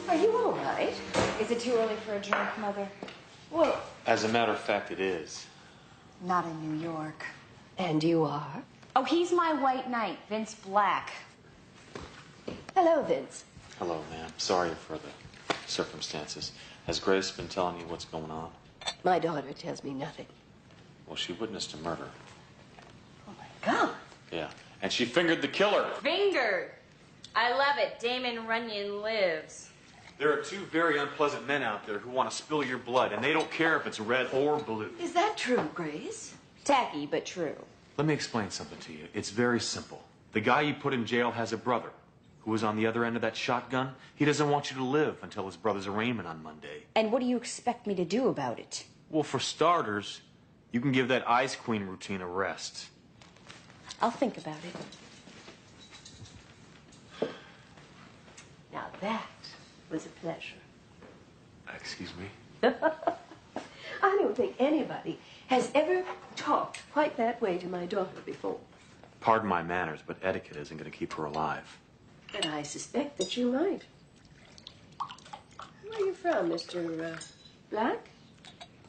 Are you all right? Is it too early for a drink, Mother? Well, As a matter of fact, it is. Not in New York. and you are? Oh, he's my white knight, Vince Black. Hello, Vince. Hello, ma'am. Sorry for the circumstances. Has Grace been telling you what's going on? My daughter tells me nothing. Well, she witnessed a murder. Oh, my God. Yeah. And she fingered the killer. Fingered. I love it. Damon Runyon lives. There are two very unpleasant men out there who want to spill your blood, and they don't care if it's red or blue. Is that true, Grace? Tacky, but true. Let me explain something to you. It's very simple. The guy you put in jail has a brother who was on the other end of that shotgun. He doesn't want you to live until his brother's arraignment on Monday. And what do you expect me to do about it? Well, for starters, you can give that Ice Queen routine a rest. I'll think about it. Now that was a pleasure. Excuse me? I don't think anybody has ever talked quite that way to my daughter before. Pardon my manners, but etiquette isn't going to keep her alive. And I suspect that you might. Where are you from, Mr. Black?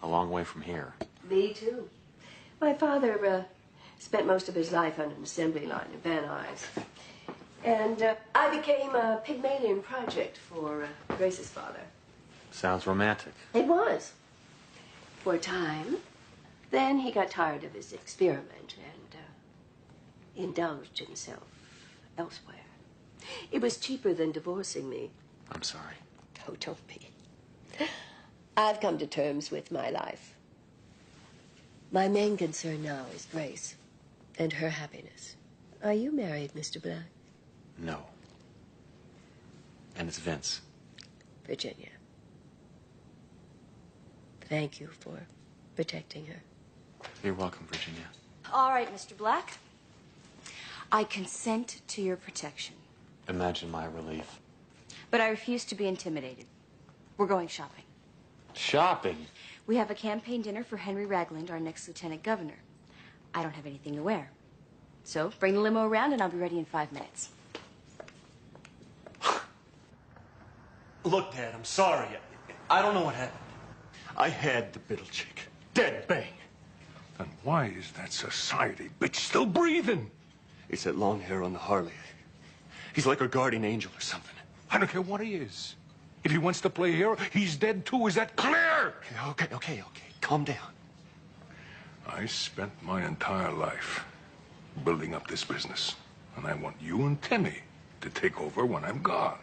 A long way from here. Me, too. My father spent most of his life on an assembly line in Van Nuys. And I became a Pygmalion project for Grace's father. Sounds romantic. It was. For a time. Then he got tired of his experiment and indulged himself elsewhere. It was cheaper than divorcing me. I'm sorry. Oh, don't be. I've come to terms with my life. My main concern now is Grace and her happiness. Are you married, Mr. Black? No. And it's Vince. Virginia. Thank you for protecting her. You're welcome, Virginia. All right, Mr. Black. I consent to your protection. Imagine my relief. But I refuse to be intimidated. We're going shopping. Shopping? We have a campaign dinner for Henry Ragland, our next lieutenant governor. I don't have anything to wear. So bring the limo around and I'll be ready in 5 minutes. Look, Dad, I'm sorry. I don't know what happened. I had the Biddle chick. Dead bang. Then why is that society bitch still breathing? It's that long hair on the Harley. He's like a guardian angel or something. I don't care what he is. If he wants to play hero, he's dead too. Is that clear? Okay. Calm down. I spent my entire life building up this business, and I want you and Timmy to take over when I'm gone.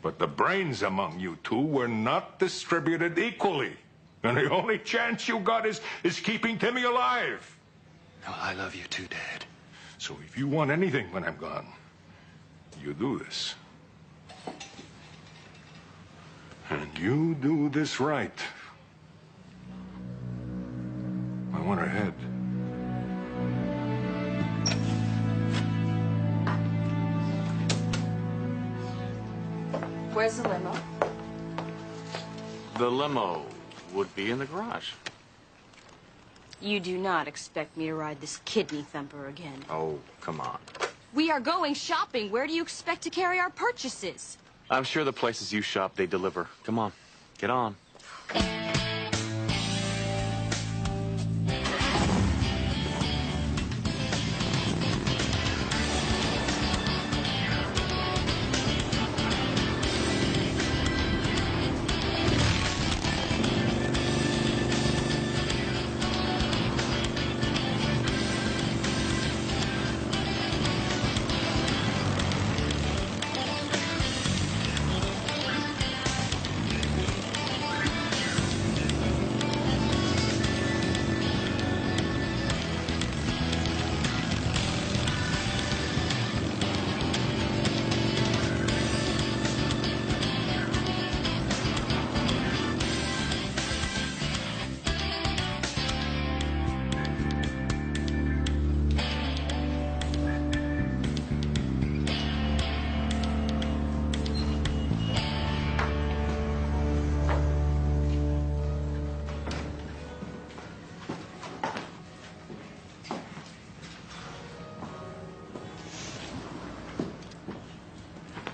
But the brains among you two were not distributed equally. And the only chance you got is keeping Timmy alive. No, I love you too, Dad. So if you want anything when I'm gone, you do this. And you do this right. I want her head. Where's the limo? The limo would be in the garage. You do not expect me to ride this kidney thumper again. Oh, come on. We are going shopping. Where do you expect to carry our purchases? I'm sure the places you shop, they deliver. Come on, get on.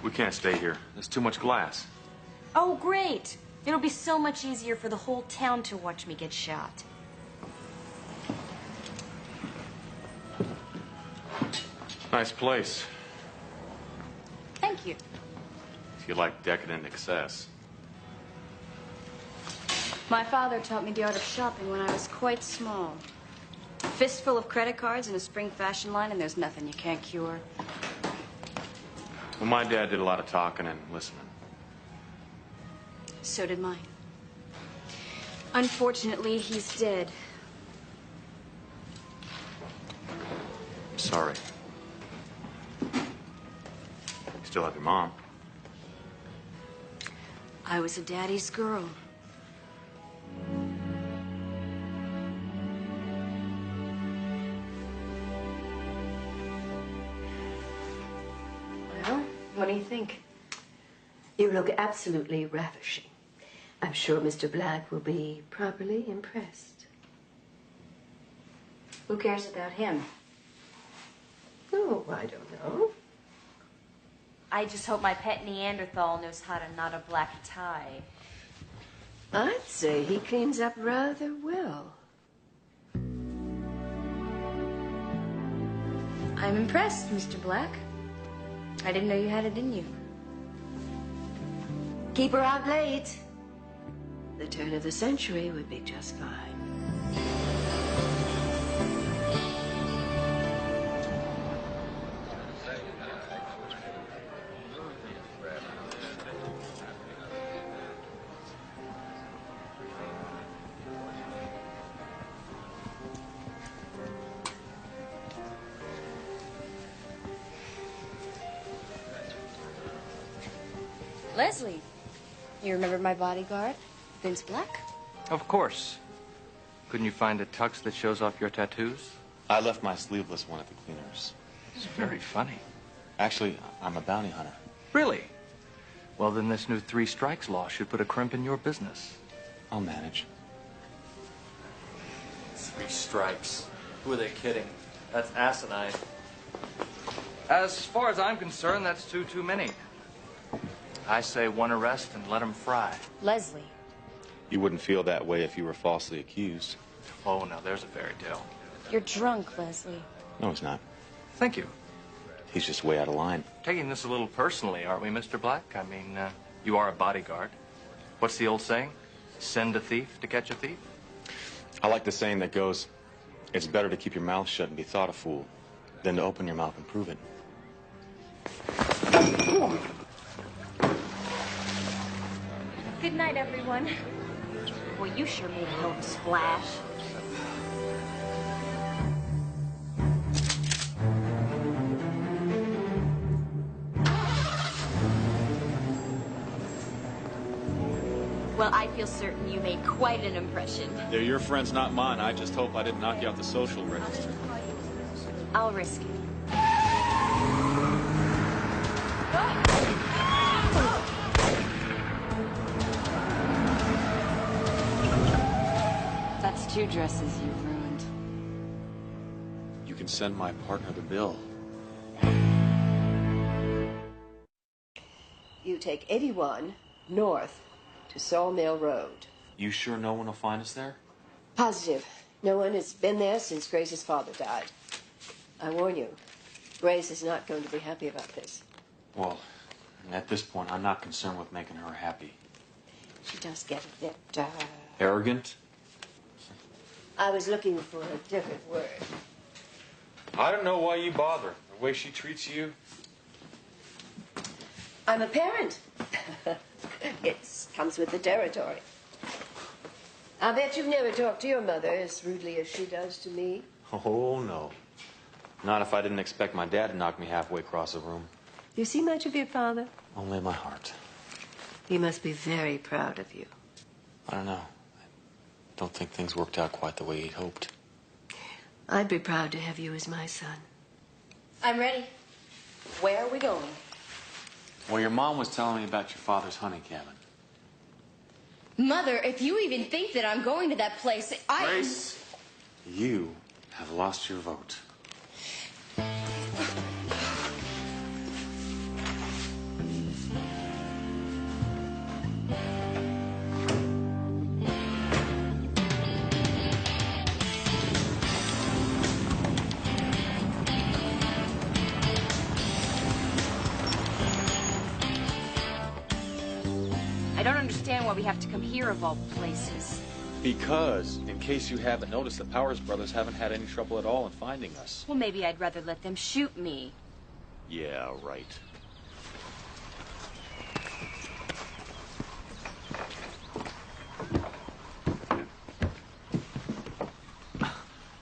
We can't stay here. There's too much glass. Oh, great. It'll be so much easier for the whole town to watch me get shot. Nice place. Thank you. If you like decadent excess. My father taught me the art of shopping when I was quite small. A fistful of credit cards and a spring fashion line, and there's nothing you can't cure. Well, my dad did a lot of talking and listening. So did mine. Unfortunately, he's dead. Sorry. You still have your mom. I was a daddy's girl. Well, what do you think? You look absolutely ravishing. I'm sure Mr. Black will be properly impressed. Who cares about him? Oh, I don't know. I just hope my pet Neanderthal knows how to knot a black tie. I'd say he cleans up rather well. I'm impressed, Mr. Black. I didn't know you had it in you. Keep her out late. The turn of the century would be just fine. Leslie, you remember my bodyguard, Vince Black? Of course. Couldn't you find a tux that shows off your tattoos? I left my sleeveless one at the cleaners. It's very funny. Actually, I'm a bounty hunter. Really? Well, then this new 3 strikes law should put a crimp in your business. I'll manage. 3 strikes. Who are they kidding? That's asinine. As far as I'm concerned, that's too many. I say 1 arrest and let 'em fry. Leslie. You wouldn't feel that way if you were falsely accused. Oh, now there's a fairy tale. You're drunk, Leslie. No, he's not. Thank you. He's just way out of line. Taking this a little personally, aren't we, Mr. Black? I mean, you are a bodyguard. What's the old saying? Send a thief to catch a thief? I like the saying that goes, it's better to keep your mouth shut and be thought a fool than to open your mouth and prove it. Good night, everyone. Well, you sure made a hell of a splash. Well, I feel certain you made quite an impression. They're your friends, not mine. I just hope I didn't knock you off the social register. I'll risk it. That's 2 dresses you've ruined. You can send my partner the bill. You take 81 north to Sawmill Road. You sure no one will find us there? Positive. No one has been there since Grace's father died. I warn you, Grace is not going to be happy about this. Well, at this point, I'm not concerned with making her happy. She does get a bit, Arrogant? I was looking for a different word. I don't know why you bother. The way she treats you. I'm a parent. It comes with the territory. I bet you've never talked to your mother as rudely as she does to me. Oh, no. Not if I didn't expect my dad to knock me halfway across the room. Do you see much of your father? Only in my heart. He must be very proud of you. I don't know. I don't think things worked out quite the way he'd hoped. I'd be proud to have you as my son. I'm ready. Where are we going? Well, your mom was telling me about your father's hunting cabin. Mother, if you even think that I'm going to that place, Grace, you have lost your vote. I don't understand why we have to come here of all places. Because, in case you haven't noticed, the Powers brothers haven't had any trouble at all in finding us. Well, maybe I'd rather let them shoot me. Yeah, right.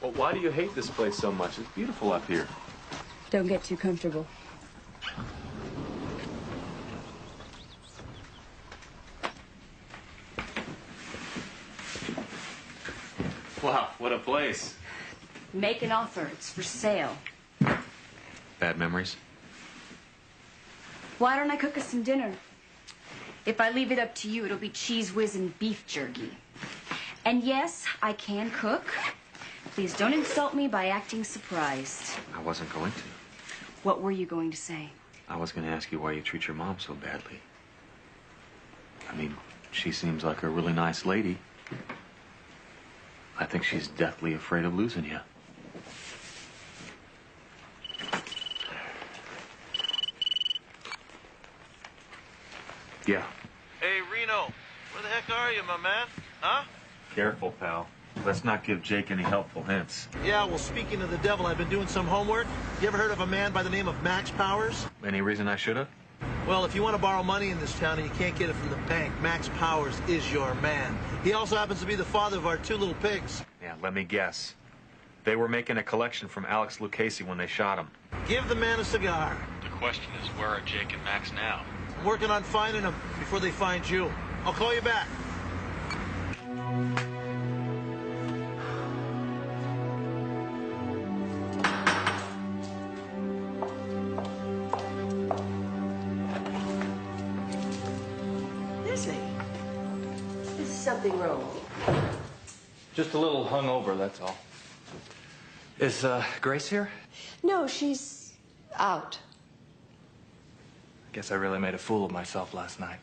Well, why do you hate this place so much? It's beautiful up here. Don't get too comfortable. Wow, what a place. Make an offer. It's for sale. Bad memories? Why don't I cook us some dinner? If I leave it up to you, it'll be cheese whiz and beef jerky. And yes, I can cook. Please don't insult me by acting surprised. I wasn't going to. What were you going to say? I was going to ask you why you treat your mom so badly. I mean, she seems like a really nice lady. I think she's deathly afraid of losing you. Yeah. Hey, Reno, where the heck are you, my man? Huh? Careful, pal. Let's not give Jake any helpful hints. Yeah, well, speaking of the devil, I've been doing some homework. You ever heard of a man by the name of Max Powers? Any reason I should have? Well, if you want to borrow money in this town and you can't get it from the bank, Max Powers is your man. He also happens to be the father of our 2 little pigs. Yeah, let me guess. They were making a collection from Alex Lucchese when they shot him. Give the man a cigar. The question is, where are Jake and Max now? I'm working on finding them before they find you. I'll call you back. Seriously. Is something wrong? Just a little hungover, that's all. Is Grace here? No, she's out. Guess I really made a fool of myself last night.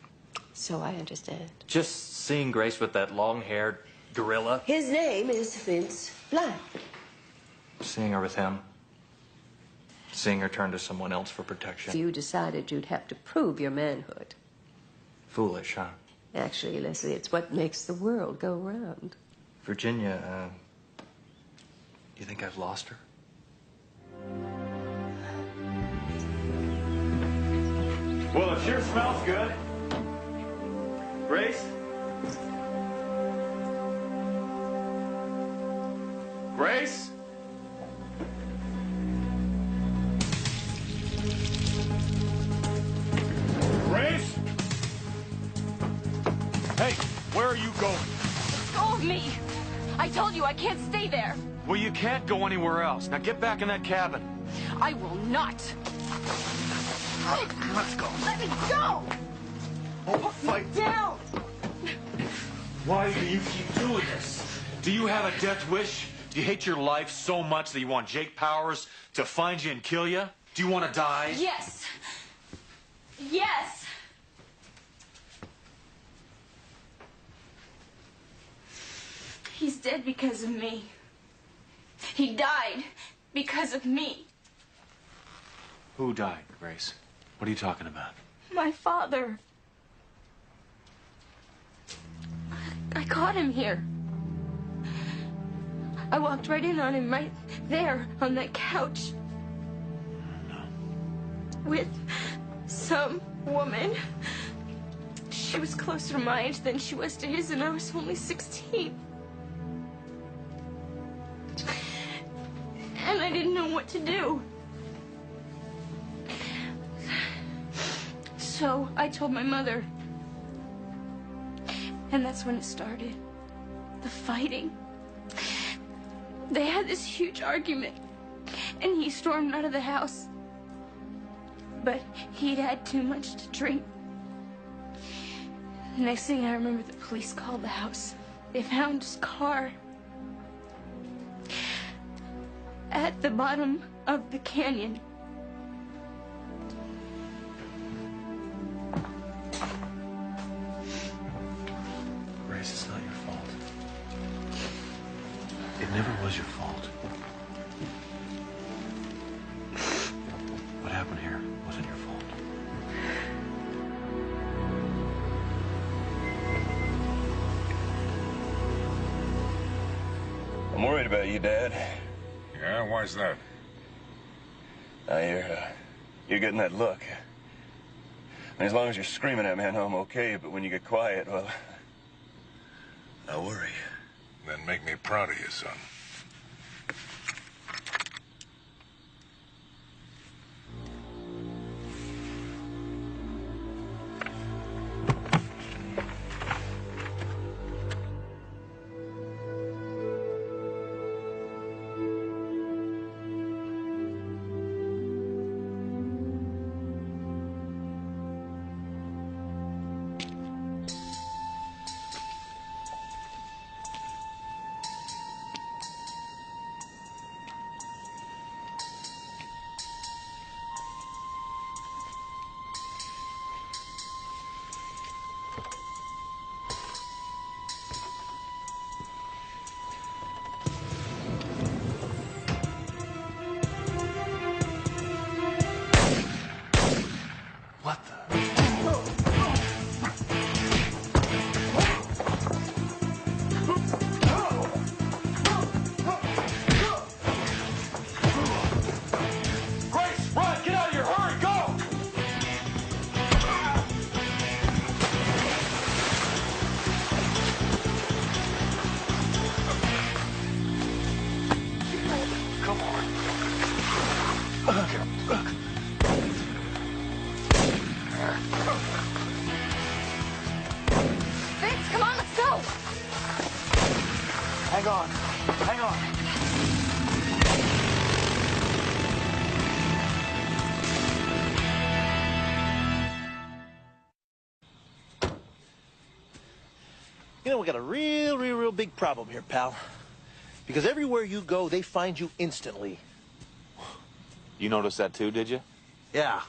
So I understand. Just seeing Grace with that long-haired gorilla. His name is Vince Black. Seeing her with him. Seeing her turn to someone else for protection. You decided you'd have to prove your manhood. Foolish, huh? Actually, Leslie, it's what makes the world go round. Virginia, you think I've lost her? Well, it sure smells good. Grace? Grace? Grace? Hey, where are you going? Let go of me! I told you I can't stay there. Well, you can't go anywhere else. Now get back in that cabin. I will not. Let's go. Let me go! Oh, fight. Down! Why do you keep doing this? Do you have a death wish? Do you hate your life so much that you want Jake Powers to find you and kill you? Do you want to die? Yes. Yes. He's dead because of me. He died because of me. Who died, Grace? What are you talking about? My father. I caught him here. I walked right in on him right there on that couch. With some woman. She was closer to my age than she was to his, and I was only 16. And I didn't know what to do. So I told my mother. And that's when it started. The fighting. They had this huge argument. And he stormed out of the house. But he'd had too much to drink. The next thing I remember, the police called the house. They found his car at the bottom of the canyon. Grace, it's not your fault. It never was your fault. What happened here wasn't your fault. I'm worried about you, Dad. Yeah, why's that? You're getting that look. And as long as you're screaming at me, I know I'm okay, but when you get quiet, well, I worry. Then make me proud of you, son. Vince, come on, let's go! Hang on. Hang on. You know, we got a real big problem here, pal. Because everywhere you go, they find you instantly. You noticed that too, did you? Yeah.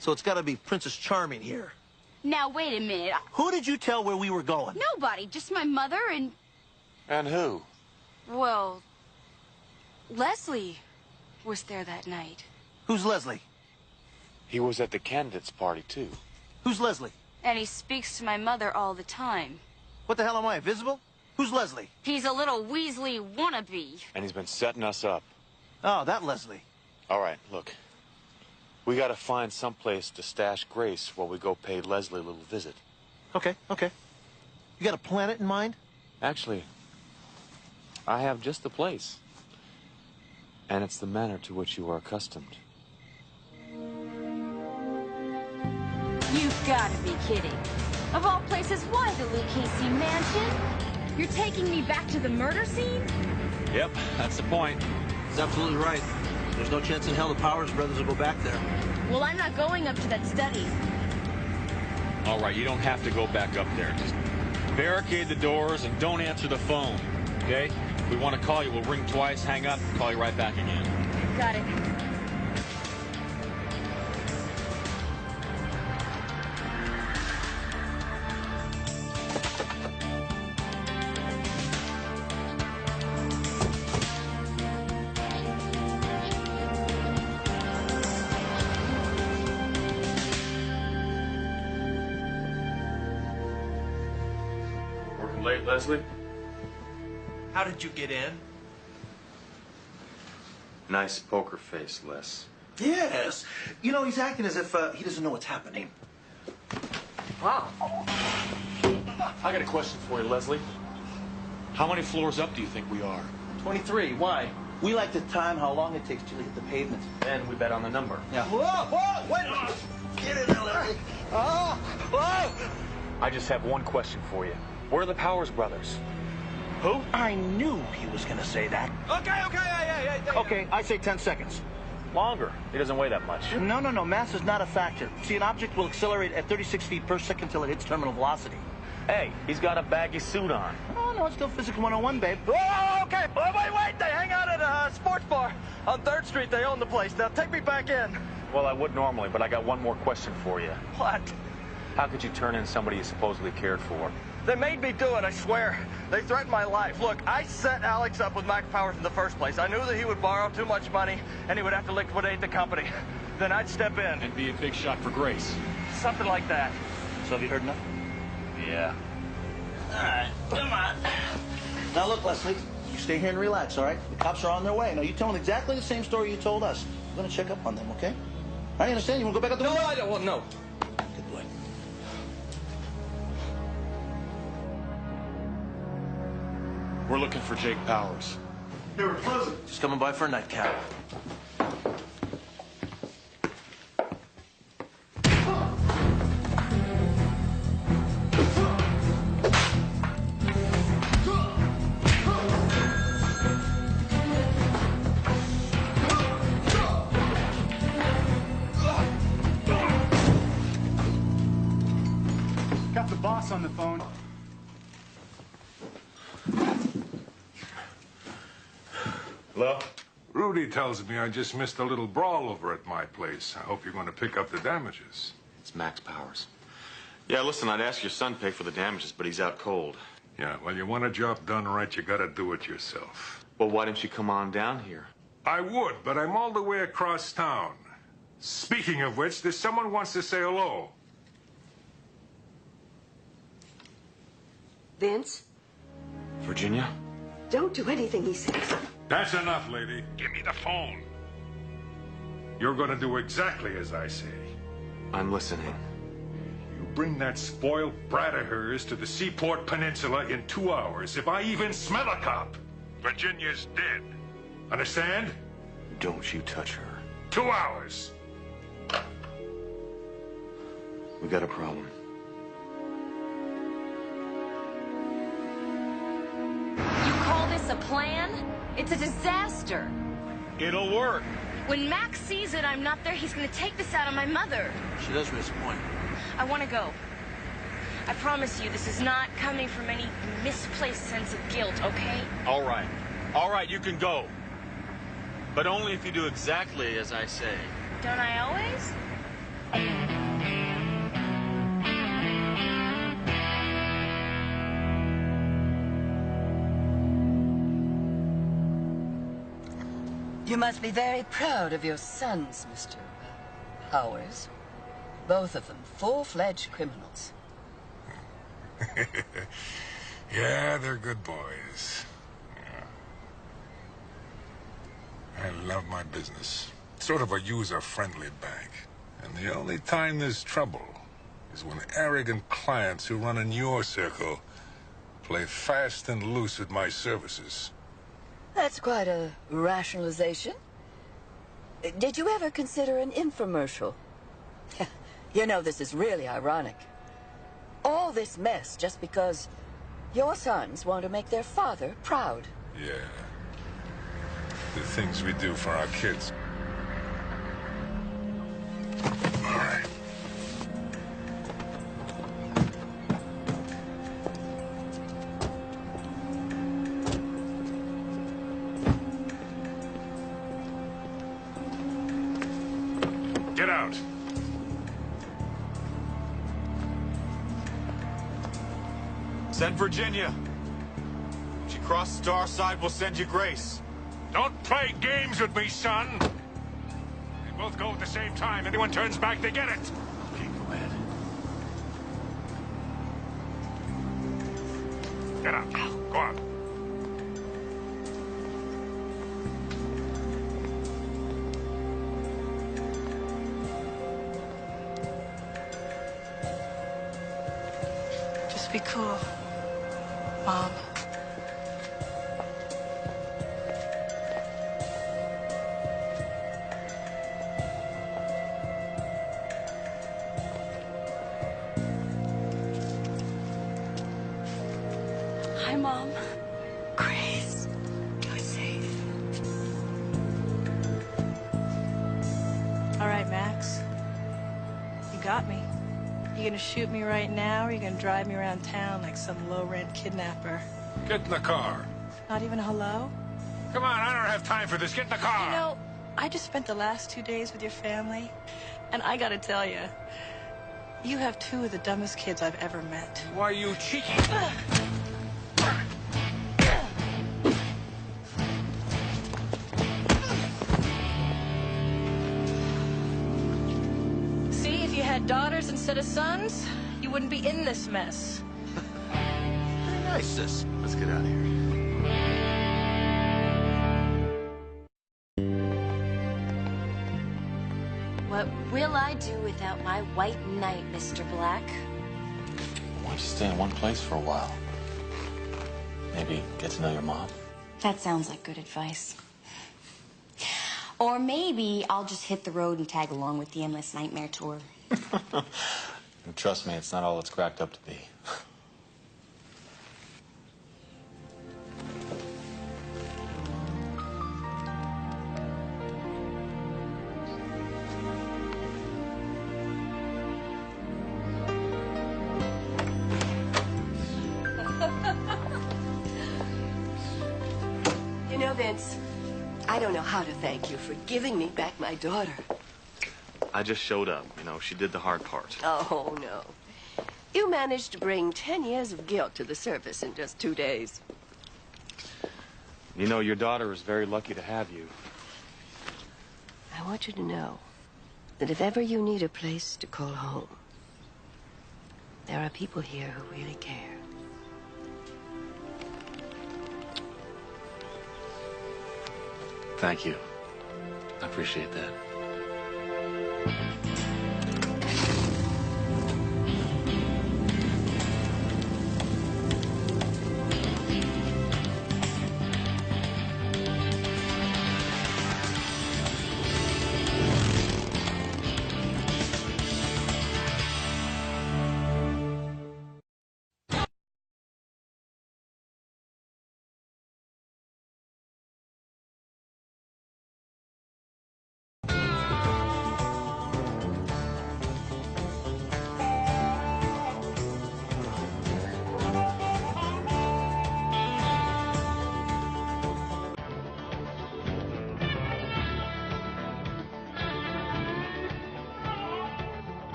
So it's got to be Princess Charming here. Now, wait a minute. Who did you tell where we were going? Nobody, just my mother and... And who? Well, Leslie was there that night. Who's Leslie? He was at the candidates' party, too. Who's Leslie? And he speaks to my mother all the time. What the hell am I, invisible? Who's Leslie? He's a little Weasley wannabe. And he's been setting us up. Oh, that Leslie. All right, look. We gotta find someplace to stash Grace while we go pay Leslie a little visit. Okay. You got a planet in mind? Actually, I have just the place. And it's the manner to which you are accustomed. You've got to be kidding. Of all places, why the Lucchese Mansion? You're taking me back to the murder scene? Yep, that's the point. He's absolutely right. There's no chance in hell the Powers brothers will go back there. Well, I'm not going up to that study. All right, you don't have to go back up there. Just barricade the doors and don't answer the phone, okay? If we want to call you, we'll ring twice, hang up, and call you right back again. Got it. Late, Leslie? How did you get in? Nice poker face, Les. Yes. You know, he's acting as if he doesn't know what's happening. Wow. I got a question for you, Leslie. How many floors up do you think we are? 23. Why? We like to time how long it takes till you hit the pavement. Then we bet on the number. Yeah. Whoa! Wait a minute! Get in there, Leslie. Oh! Whoa! I just have one question for you. Where are the Powers brothers? Who? I knew he was going to say that. Okay, I say 10 seconds. Longer. He doesn't weigh that much. No. Mass is not a factor. See, an object will accelerate at 36 feet per second till it hits terminal velocity. Hey, he's got a baggy suit on. Oh, no, it's still Physics 101, babe. Oh, okay. Wait. They hang out at a sports bar on 3rd Street. They own the place. Now, take me back in. Well, I would normally, but I got one more question for you. What? How could you turn in somebody you supposedly cared for? They made me do it, I swear. They threatened my life. Look, I set Alex up with Mac Powers in the first place. I knew that he would borrow too much money, and he would have to liquidate the company. Then I'd step in. And be a big shot for Grace. Something like that. So have you heard enough? Yeah. All right, come on. Now look, Leslie, you stay here and relax, all right? The cops are on their way. Now, you tell them exactly the same story you told us. We're going to check up on them, okay? All right, you understand? You want to go back out the window? No, I don't want, no. Good boy. We're looking for Jake Powers. Hey, we're closing. Just coming by for a nightcap. Got the boss on the phone. Hello? Rudy tells me I just missed a little brawl over at my place. I hope you're going to pick up the damages. It's Max Powers. Yeah, listen, I'd ask your son to pay for the damages, but he's out cold. Yeah, well, you want a job done right, you gotta do it yourself. Well, why didn't you come on down here? I would, but I'm all the way across town. Speaking of which, there's someone who wants to say hello. Vince, Virginia? don't do anything he says. That's enough, lady. Give me the phone. You're gonna do exactly as I say. I'm listening. You bring that spoiled brat of hers to the Seaport Peninsula in 2 hours. If I even smell a cop, Virginia's dead. Understand? Don't you touch her. 2 hours. We got a problem. You call this a plan? It's a disaster. It'll work. When Max sees it, I'm not there, he's gonna take this out on my mother. She does raise a point. I want to go. I promise you, this is not coming from any misplaced sense of guilt, okay? All right. All right, you can go. But only if you do exactly as I say. Don't I always? You must be very proud of your sons, Mr. Powers. Both of them full-fledged criminals. Yeah, they're good boys. Yeah. I love my business. Sort of a user-friendly bank. And the only time there's trouble is when arrogant clients who run in your circle play fast and loose with my services. That's quite a rationalization. Did you ever consider an infomercial? You know, this is really ironic. All this mess just because your sons want to make their father proud. Yeah. The things we do for our kids. All right. Get out. Send Virginia. When she crosses to our side, we'll send you Grace. Don't play games with me, son. They both go at the same time. Anyone turns back, they get it. Okay, go ahead. Get out. Go on. Just be cool, Mom. Hi, Mom. Grace, you're safe. All right, Max. You got me. You gonna shoot me right now, or you gonna drive me around town like some low-rent kidnapper? Get in the car. Not even a hello? Come on, I don't have time for this. Get in the car. You know, I just spent the last 2 days with your family, and I gotta tell you, you have two of the dumbest kids I've ever met. Why, you cheeky... See, if you had daughters instead of sons, you wouldn't be in this mess. Very nice, sis. Let's get out of here. What will I do without my white knight, Mr. Black? Why don't you stay in one place for a while? Maybe get to know your mom. That sounds like good advice. Or maybe I'll just hit the road and tag along with the Endless Nightmare Tour. Trust me, it's not all it's cracked up to be. You know, Vince, I don't know how to thank you for giving me back my daughter. I just showed up. You know, she did the hard part. Oh, no. You managed to bring 10 years of guilt to the surface in just 2 days. You know, your daughter is very lucky to have you. I want you to know that if ever you need a place to call home, there are people here who really care. Thank you. I appreciate that.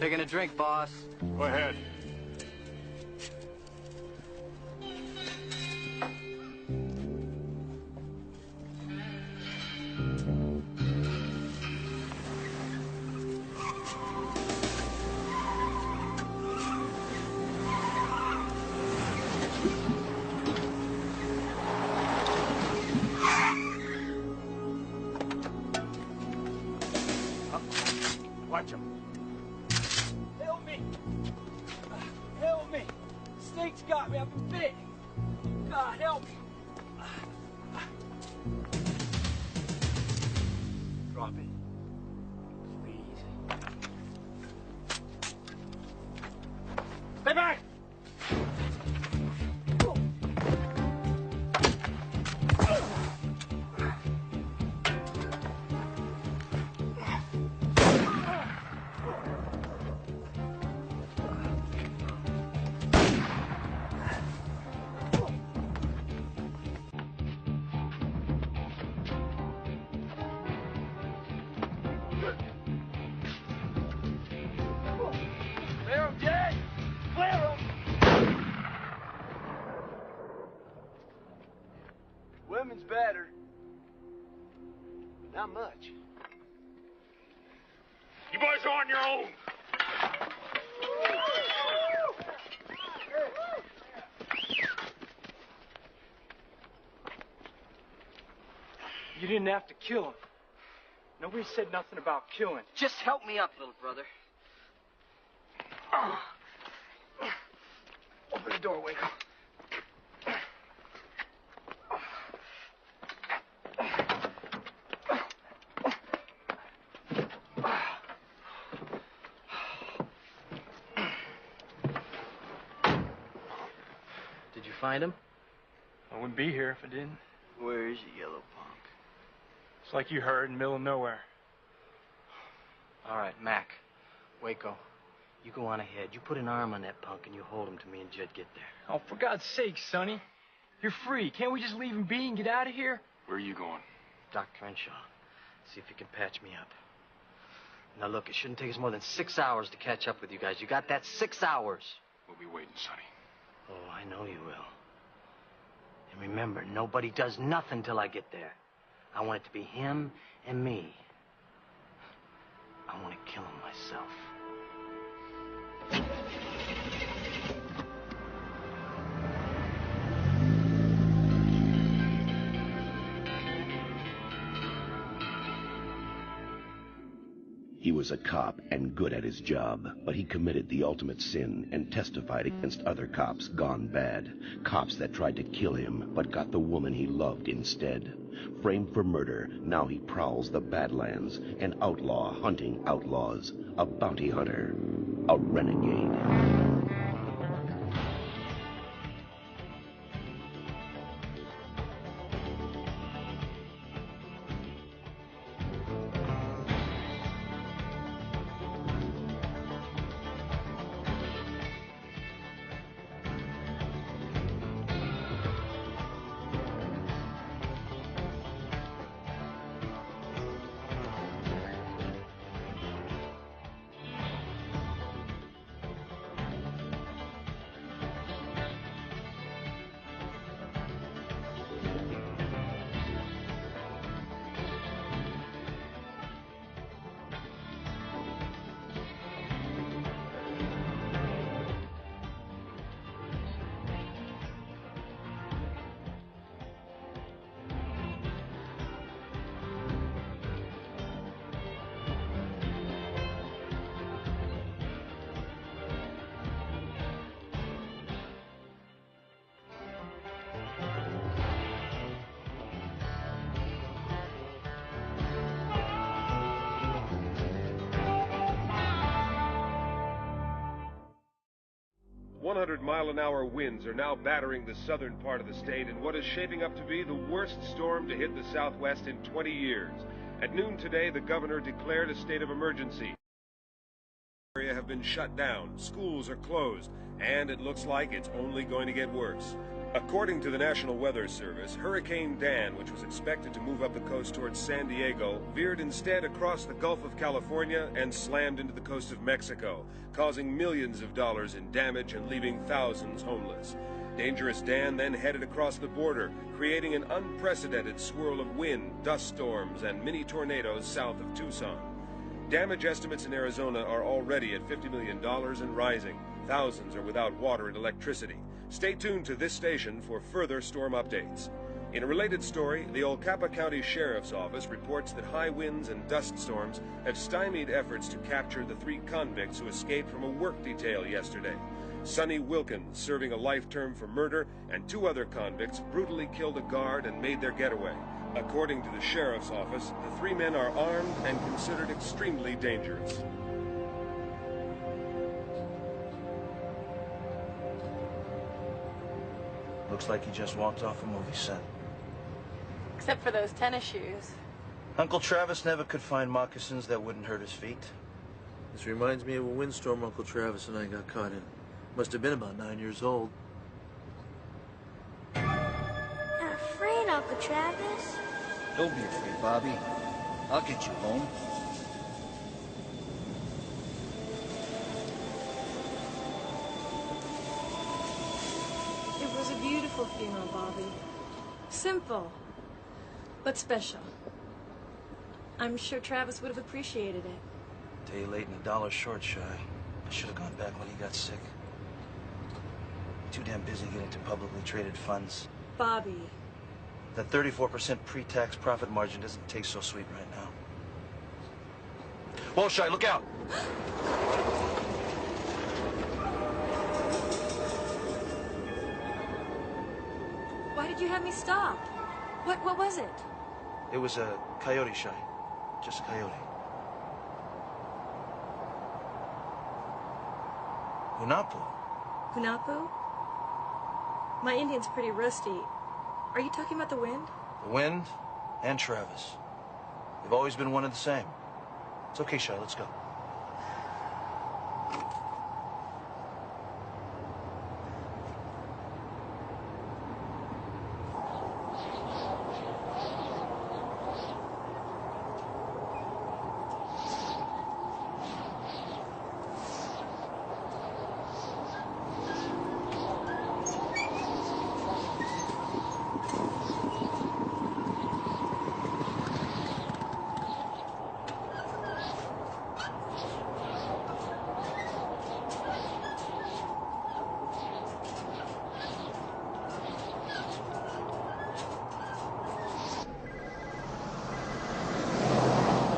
Taking a drink, boss. Go ahead. Watch him. Help me! Help me! Snake's got me. I've been bit. God, help me! Drop it. Please. Stay back! Clear him, Jay! Clear him! Women's better. Not much. You boys are on your own. You didn't have to kill him. Nobody said nothing about killing. Just help me up, little brother. Open the door, Waco. Did you find him? I wouldn't be here if I didn't. Where is he, yellow punk? It's like you heard in the middle of nowhere. All right, Mac. Waco. You go on ahead. You put an arm on that punk and you hold him till me and Jed get there. Oh, for God's sake, Sonny. You're free. Can't we just leave him be and get out of here? Where are you going? Doc Crenshaw. See if you can patch me up. Now, look, it shouldn't take us more than 6 hours to catch up with you guys. You got that? 6 hours. We'll be waiting, Sonny. Oh, I know you will. And remember, nobody does nothing till I get there. I want it to be him and me. I want to kill him myself. He was a cop and good at his job, but he committed the ultimate sin and testified against other cops gone bad. Cops that tried to kill him, but got the woman he loved instead. Framed for murder, now he prowls the Badlands, an outlaw hunting outlaws, a bounty hunter, a renegade. .100-mile-an-hour winds are now battering the southern part of the state in what is shaping up to be the worst storm to hit the Southwest in 20 years. At noon today, the governor declared a state of emergency. The area have been shut down, schools are closed, and it looks like it's only going to get worse. According to the National Weather Service, Hurricane Dan, which was expected to move up the coast towards San Diego, veered instead across the Gulf of California and slammed into the coast of Mexico, causing millions of dollars in damage and leaving thousands homeless. Dangerous Dan then headed across the border, creating an unprecedented swirl of wind, dust storms, and mini tornadoes south of Tucson. Damage estimates in Arizona are already at $50 million and rising. Thousands are without water and electricity. Stay tuned to this station for further storm updates. In a related story, the Olcapa County Sheriff's Office reports that high winds and dust storms have stymied efforts to capture the 3 convicts who escaped from a work detail yesterday. Sonny Wilkins, serving a life term for murder, and 2 other convicts brutally killed a guard and made their getaway. According to the Sheriff's Office, the 3 men are armed and considered extremely dangerous. Looks like he just walked off a movie set. Except for those tennis shoes. Uncle Travis never could find moccasins that wouldn't hurt his feet. This reminds me of a windstorm Uncle Travis and I got caught in. Must have been about 9 years old. Not afraid, Uncle Travis? Don't be afraid, Bobby. I'll get you home. It was a beautiful funeral, Bobby. Simple, but special. I'm sure Travis would have appreciated it. Day late and $1 short, Shy. I should have gone back when he got sick. Too damn busy getting to publicly traded funds. Bobby. That 34% pre-tax profit margin doesn't taste so sweet right now. Whoa, Shy, look out! Why did you have me stop? What was it? It was a coyote, Shy. Just a coyote. Hunapu. Hunapu? My Indian's pretty rusty. Are you talking about the wind? The wind and Travis. They've always been one and the same. It's okay, Shy, let's go.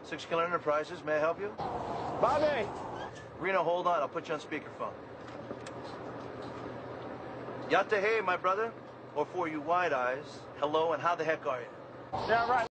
Six Killer Enterprises, may I help you? Bobby! Reno, hold on. I'll put you on speakerphone. Yatte hey, my brother. Or for you wide eyes, hello and how the heck are you? Yeah, right.